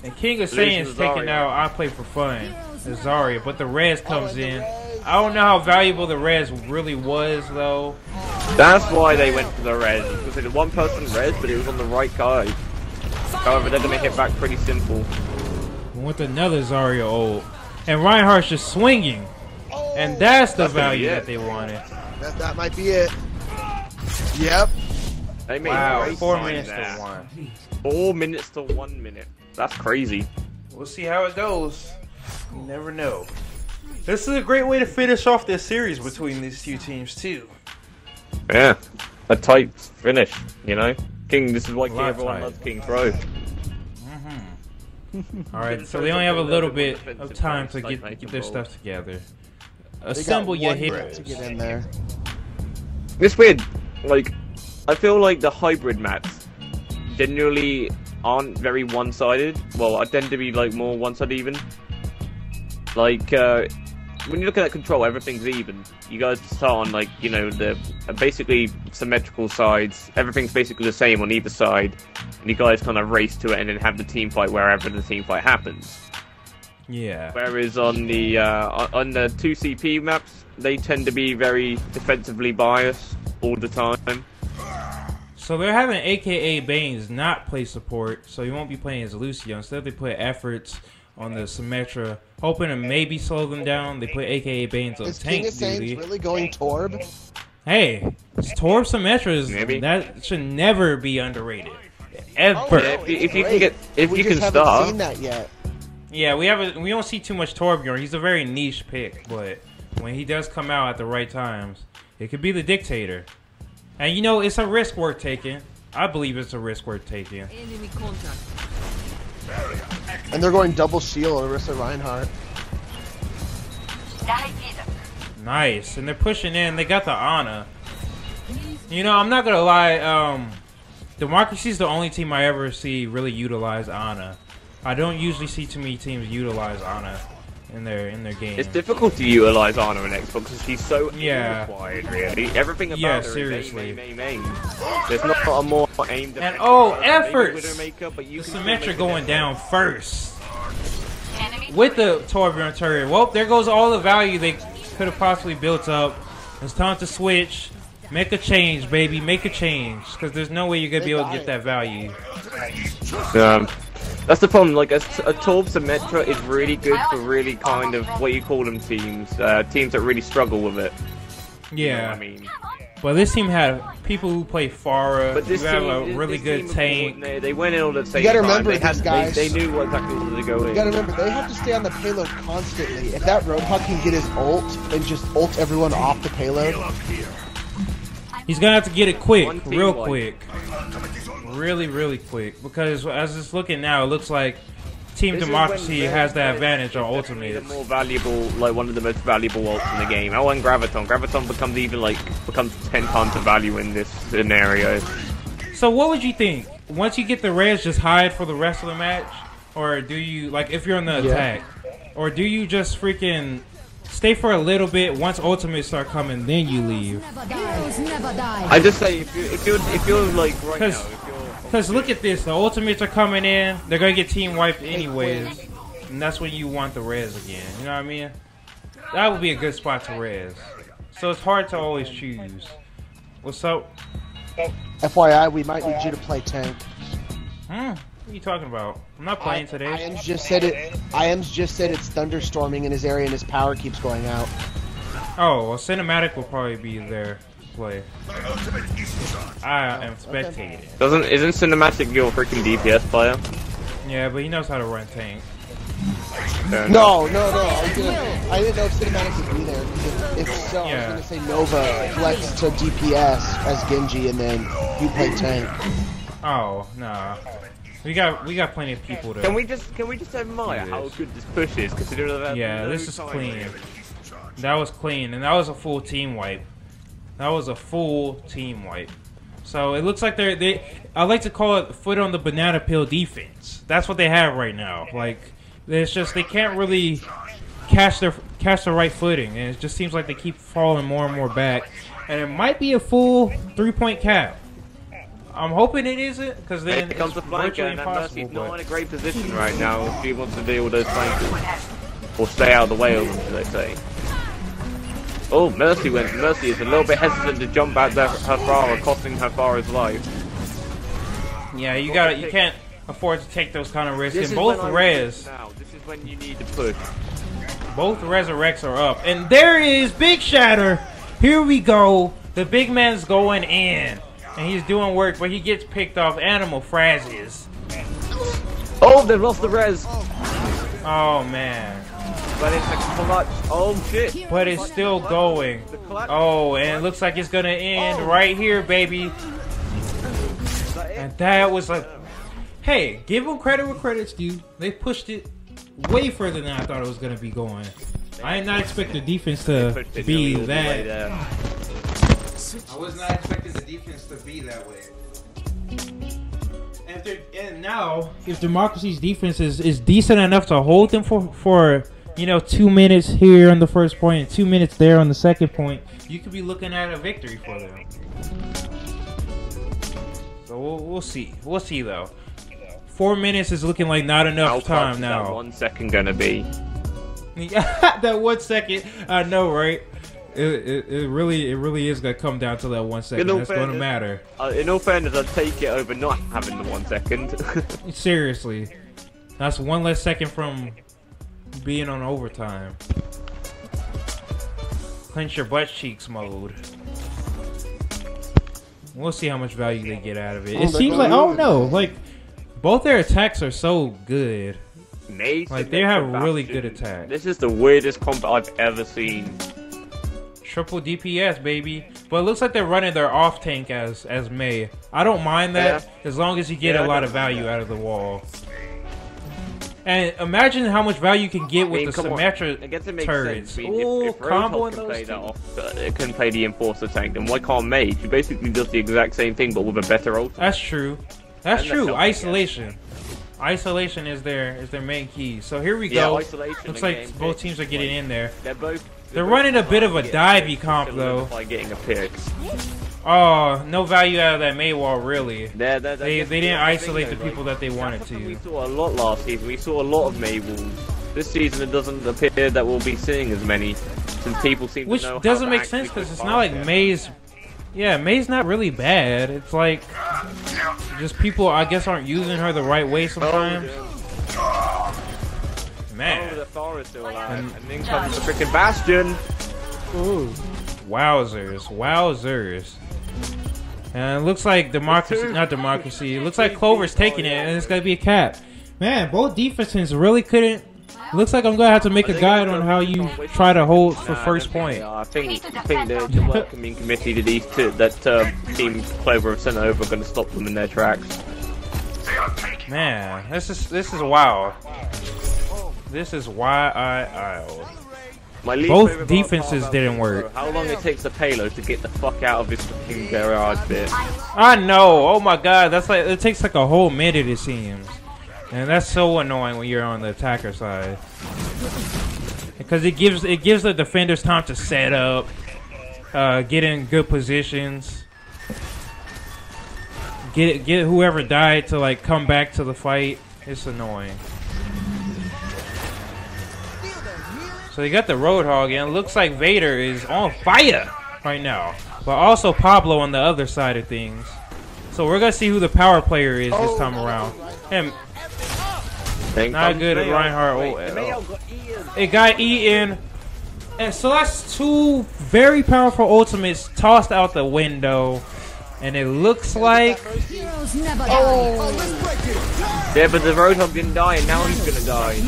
S2: And King of Saiyan's taking out I Play for Fun, Zarya, but the res comes in. I don't know how valuable the res really was though.
S3: That's why they went for the res, because they did one person res, but it was on the right guy. However, they're gonna hit back pretty simple.
S2: With another Zarya ult. And Reinhardt's just swinging. And that's the value that they wanted.
S12: That might be it. Yep.
S3: They made
S2: wow, 4 minutes to 1.
S3: 4 minutes to 1 minute. That's crazy.
S2: We'll see how it goes. You never know. This is a great way to finish off this series between these two teams too.
S3: Yeah, a tight finish, you know. King. This is why everyone loves KingChloe.
S2: All right, so they only have a little bit of time to get their stuff together. Assemble your heroes
S12: to get in there.
S3: It's weird. Like, I feel like the hybrid maps generally aren't very one-sided. Well, I tend to be like more one-sided even. Like, when you look at that control, everything's even. You guys start on, like, you know, the basically symmetrical sides. Everything's basically the same on either side. And you guys kind of race to it and then have the team fight wherever the team fight happens.
S2: Yeah.
S3: Whereas on the 2CP maps, they tend to be very defensively biased all the time.
S2: So they're having AKA Banes not play support, so he won't be playing as Lucio. Instead, they put efforts on the Symmetra, hoping to maybe slow them down. They put AKA Banes on tank duty.
S12: Is really going Torb?
S2: Hey, Torb Symmetra that should never be underrated, ever.
S3: Oh, yeah, if you can get, if you can start.
S12: Seen that yet.
S2: Yeah, we don't see too much Torbjorn. He's a very niche pick, but when he does come out at the right times, it could be the dictator. And you know, it's a risk worth taking. I believe it's a risk worth taking.
S5: Enemy contact.
S12: And they're going double shield Orisa Reinhardt.
S2: Nice, and they're pushing in. They got the Ana. You know, I'm not gonna lie. Democracy's the only team I ever see really utilize Ana. I don't usually see too many teams utilize Ana in their game.
S3: It's difficult to utilize Ana in Xbox because she's so required, really. Everything about her
S2: seriously.
S3: is aim. There's not a more aimed.
S2: And efforts! The Symmetra going down first. With the Torbjorn turret. Well, there goes all the value they could have possibly built up. It's time to switch. Make a change, baby. Make a change. Because there's no way you're going to be able to get that value.
S3: That's the problem. Like, a Torb Symmetra is really good for really kind of, what you call them, teams. Teams that really struggle with it.
S2: Yeah.
S3: You know what I mean?
S2: But this team had people who play Pharah,
S3: but this
S2: who have a really good tank.
S3: They went in all the same
S12: You gotta remember
S3: time.
S12: these guys.
S3: They knew exactly where to go in.
S12: You gotta remember, they have to stay on the payload constantly. If that Roadhog can get his ult and just ult everyone off the payload.
S2: He's gonna have to get it quick, real quick. Really quick. Because as it's looking now, it looks like Team Democracy has the advantage on ultimate.
S3: The more valuable, like one of the most valuable ults in the game. Oh, and Graviton. Graviton becomes even becomes 10 times the value in this scenario.
S2: So what would you think? Once you get the res, just hide for the rest of the match, or do you if you're on the attack, or do you just freaking stay for a little bit? Once ultimates start coming, then you leave.
S3: I just say if you're like right now.
S2: Because look at this, the ultimates are coming in, they're going to get team wiped anyways, and that's when you want the res again, you know what I mean? That would be a good spot to res. So it's hard to always choose. What's up?
S12: FYI, we might need you to play tank.
S2: What are you talking about? I'm not playing today.
S12: IAMS just said it's thunderstorming in his area and his power keeps going out.
S2: Oh, well, Cinematic will probably be there. Play. I am spectating.
S3: Isn't Cinematic your freaking DPS player?
S2: Yeah, but he knows how to run tank.
S12: No. I didn't know if Cinematic would be there. If so, I was gonna say Nova flex to DPS as Genji, and then you play tank.
S2: Oh nah. We got plenty of people to.
S3: Can we just admire how good this push is? Considering that.
S2: Yeah, this is clean. That was clean, and that was a full team wipe. That was a full team wipe. So it looks like I like to call it foot on the banana peel defense. That's what they have right now. Like, it's just they can't really catch the right footing, and it just seems like they keep falling more and more back. And it might be a full 3-point cap. I'm hoping it isn't, because then
S3: it becomes a flanker, and Mercy's not in a great position right now if she wants to deal with those flankers or stay out of the way of them, should I say. Oh, Mercy is a little bit hesitant to jump at her Pharah, costing her Pharah's life.
S2: Yeah, you can't. afford to take those kind of risks.
S3: This
S2: And
S3: is
S2: both
S3: when I
S2: res,
S3: now. This is when you need to push.
S2: both resurrects are up. And there is Big Shatter. Here we go. The big man's going in. And he's doing work, but he gets picked off. Animal Frazzes.
S3: Oh, they lost the res.
S2: Oh, man.
S3: But it's a clutch. Oh, shit.
S2: But it's still going. Oh, and it looks like it's going to end right here, baby. And that was like... Hey, give them credit where credit's due. They pushed it way further than I thought it was going to be going. I did not expect the defense to be that... I was not expecting the defense to be that way. And now, if Democracy's defense is decent enough to hold them for you know, 2 minutes here on the first point and 2 minutes there on the second point, you could be looking at a victory for them. So we'll see. We'll see though. 4 minutes is looking like not enough time now.
S3: That 1 second gonna be?
S2: That 1 second, I know, right? It really is gonna come down to that 1 second. That's gonna matter.
S3: In all fairness, I'd take it over not having the 1 second.
S2: Seriously, that's 1 less second from being on overtime. Clench your butt cheeks mode. We'll see how much value they get out of it. It seems like, oh no, like both their attacks are so good. Like they have really good attacks.
S3: This is the weirdest comp I've ever seen.
S2: Triple DPS, baby. But it looks like they're running their off tank as May. I don't mind that as long as you get a lot of value out of the wall. And imagine how much value you can get with the Symmetra turrets.
S3: If
S2: combo
S3: can play the Enforcer tank, then why can't May? She basically does the exact same thing but with a better ult.
S2: That's true. That's true. Isolation. Isolation is their main key. So here we go. Looks like both teams are getting in there. They're running a bit of a divey comp though.
S3: By getting a pick.
S2: Oh, no value out of that May wall, really.
S3: They
S2: didn't isolate the people that they wanted to.
S3: We saw a lot last season. We saw a lot of May walls. This season it doesn't appear that we'll be seeing as many, since people seem to know.
S2: Which doesn't make sense because it's not like May's. Yeah, May's not really bad. It's like just people, I guess, aren't using her the right way sometimes. Man.
S3: The Thor is still alive. And then comes the freaking Bastion.
S2: Ooh. Wowzers. Wowzers. And it looks like not Democracy. It looks like Clover's taking it, and it's going to be a cap. Man, both defenses really couldn't. Looks like I'm going to have to make a guide on how you try to hold for first point.
S3: I think the welcoming committee to these two, that Team Clover have sent over, are going to stop them in their tracks.
S2: Man, this is wild. This is wild. Both defenses didn't work.
S3: How long it takes the payload to get the fuck out of this fucking garage bit?
S2: I know. Oh my god, that's like it takes like a whole minute it seems, and that's so annoying when you're on the attacker side because it gives the defenders time to set up, get in good positions, get whoever died to like come back to the fight. It's annoying. So they got the Roadhog, and it looks like Vader is on fire right now. But also Pablo on the other side of things. So we're going to see who the power player is this time around. Him. Not good at Reinhardt. It got eaten. And so that's 2 very powerful ultimates tossed out the window. And it looks like...
S3: Yeah, but the Roadhog didn't die, and now he's going to die.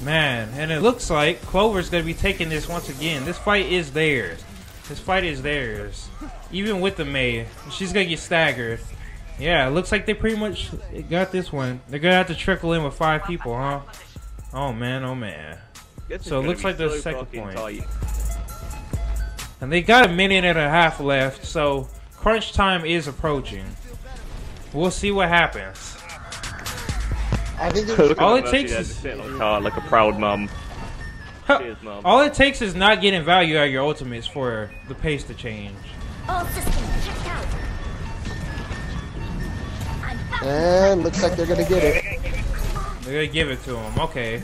S2: Man, and it looks like Clover's going to be taking this once again. This fight is theirs. This fight is theirs. Even with the May. She's going to get staggered. Yeah, it looks like they pretty much got this one. They're going to have to trickle in with 5 people, huh? Oh, man, oh, man. So it looks like the second point. And they got 1.5 minutes left, so crunch time is approaching. We'll see what happens.
S12: I think
S2: all it takes is
S3: like a proud mum. Cheers, mum.
S2: All it takes is not getting value out of your ultimates for the pace to change.
S5: All systems checked out.
S12: And looks like they're gonna get it.
S2: They're gonna give it to him. Okay.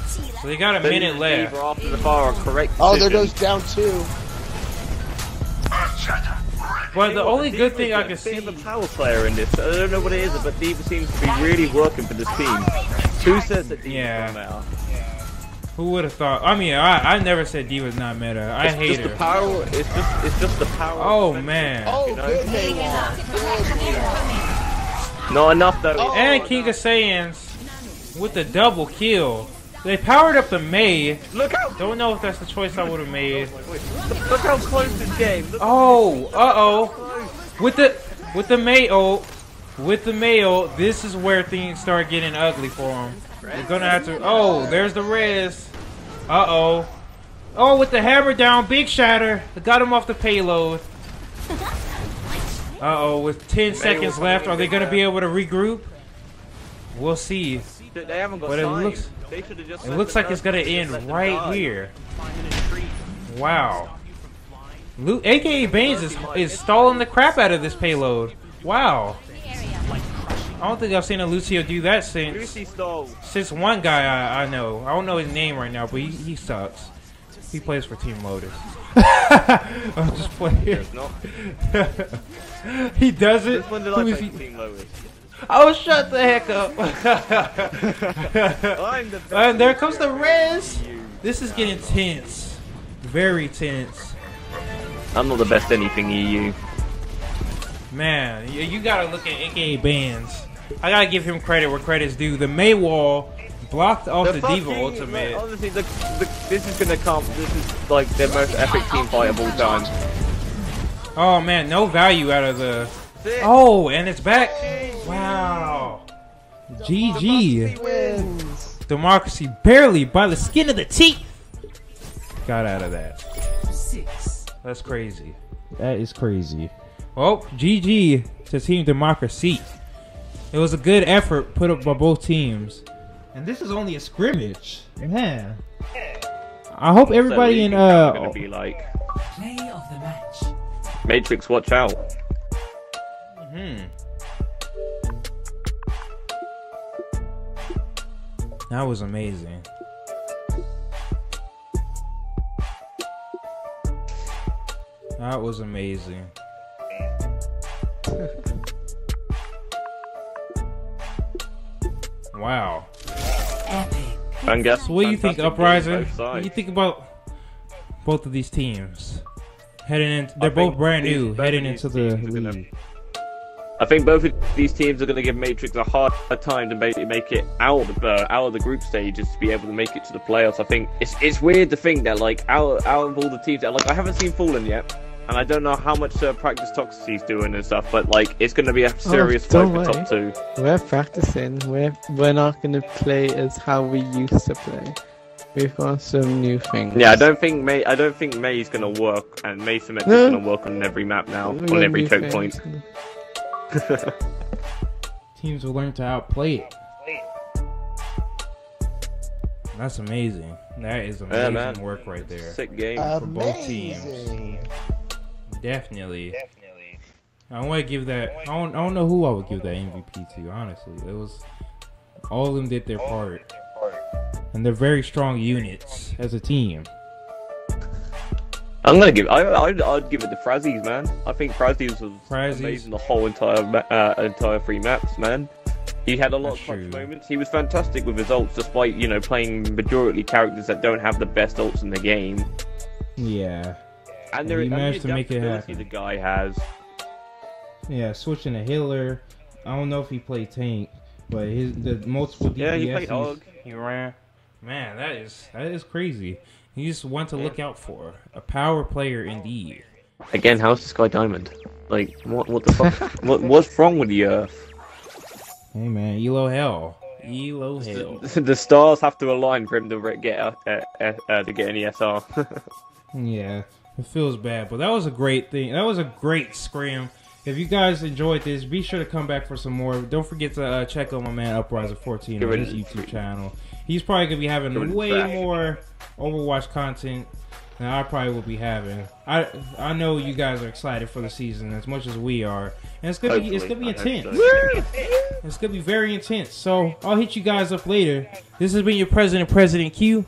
S2: So they got 1 minute left.
S12: Oh, there goes down 2.
S2: But the only good thing I can see
S3: the power player in this. I don't know what it is, but D.Va seems to be really working for this team. Who says that D.Va's not meta?
S2: Who would have thought? I mean, I never said D.Va's not meta. I hate her.
S3: It's just the power.
S2: Oh man.
S12: Oh,
S3: you know?
S12: good
S3: Not enough though.
S2: And King of Saiyans with the double kill. They powered up the Mei.
S3: Look out!
S2: Don't know if that's the choice I would have made.
S3: Look how close this game.
S2: With the Mayo, this is where things start getting ugly for him. They're gonna have to. Oh, there's the res. Oh, with the hammer down, big shatter. Got him off the payload. With 10 seconds left, are they gonna be able to regroup? We'll see.
S3: They haven't got
S2: But it looks like it's gonna end right here. Wow. AKA Baines is stalling the crap out of this payload. Wow. I don't think I've seen a Lucio do that since one guy I know. I don't know his name right now, but he sucks. He plays for Team Lotus. I'm just playing. He does it. Who is he?
S3: Team Lotus.
S2: Oh, shut the heck up. And there comes the res. This is getting tense. Very tense.
S3: I'm not the best anything EU.
S2: Man, you gotta look at AKA Bands. I gotta give him credit where credit's due. The Mei wall blocked off the D.Va ultimate.
S3: Honestly, this is gonna come. This is like their most epic team fight of all time.
S2: Oh man, no value out of the. Oh, and it's back. Wow. GG. Democracy barely by the skin of the teeth got out of that. That's crazy. That is crazy. Well, GG to Team Democracy. It was a good effort put up by both teams. And this is only a scrimmage. Man. I hope everybody in
S3: gonna be like
S14: play of the match.
S3: Matrix, watch out.
S2: That was amazing. That was amazing. Wow.
S3: And guess
S2: so what do you think, Uprising? What do you think about both of these teams? Heading in, they're both brand new, heading into the league.
S3: I think both of these teams are going to give Matrix a hard time to make it out of the group stages to be able to make it to the playoffs. I think it's weird to think that like out of all the teams that like I haven't seen Fallen yet, and I don't know how much practice Toxic's doing and stuff, but like it's going to be a serious fight for top 2.
S1: We're practicing. We're not going to play as how we used to play. We've got some new things.
S3: Yeah, I don't think May's going to work, and May Symmetric's going to work on every map now, on every choke point.
S2: Teams will learn to outplay it. That's amazing. That is amazing work right there.
S3: Sick game
S2: for both teams. Definitely. I want to give that. I don't know who I would give that MVP to. Honestly, it was all of them did their part, and they're very strong units as a team.
S3: I'm gonna give. I'd give it to Frazzies, man. I think Frazzies was amazing the whole entire 3 maps, man. He had a lot of clutch moments. He was fantastic with his ults, despite playing majority characters that don't have the best ults in the game.
S2: Yeah.
S3: And
S2: he managed to make it happen.
S3: The guy has.
S2: Yeah, switching to healer. I don't know if he played tank, but the multiple DPS.
S3: Yeah, he played hog.
S2: He ran. Man, that is crazy. He's one to look out for. A power player indeed.
S3: Again, how's this guy Diamond? Like, what the fuck? What's wrong with the Earth?
S2: Hey man, Elo hell. Elo hell.
S3: The stars have to align for him to get any SR.
S2: Yeah, it feels bad, but that was a great thing. That was a great scrim. If you guys enjoyed this, be sure to come back for some more. Don't forget to check out my man Uprising14 on his YouTube channel. He's probably gonna be having way more Overwatch content than I probably will be having. I know you guys are excited for the season as much as we are, and it's gonna be intense. It's gonna be very intense. So I'll hit you guys up later. This has been your Presidentq.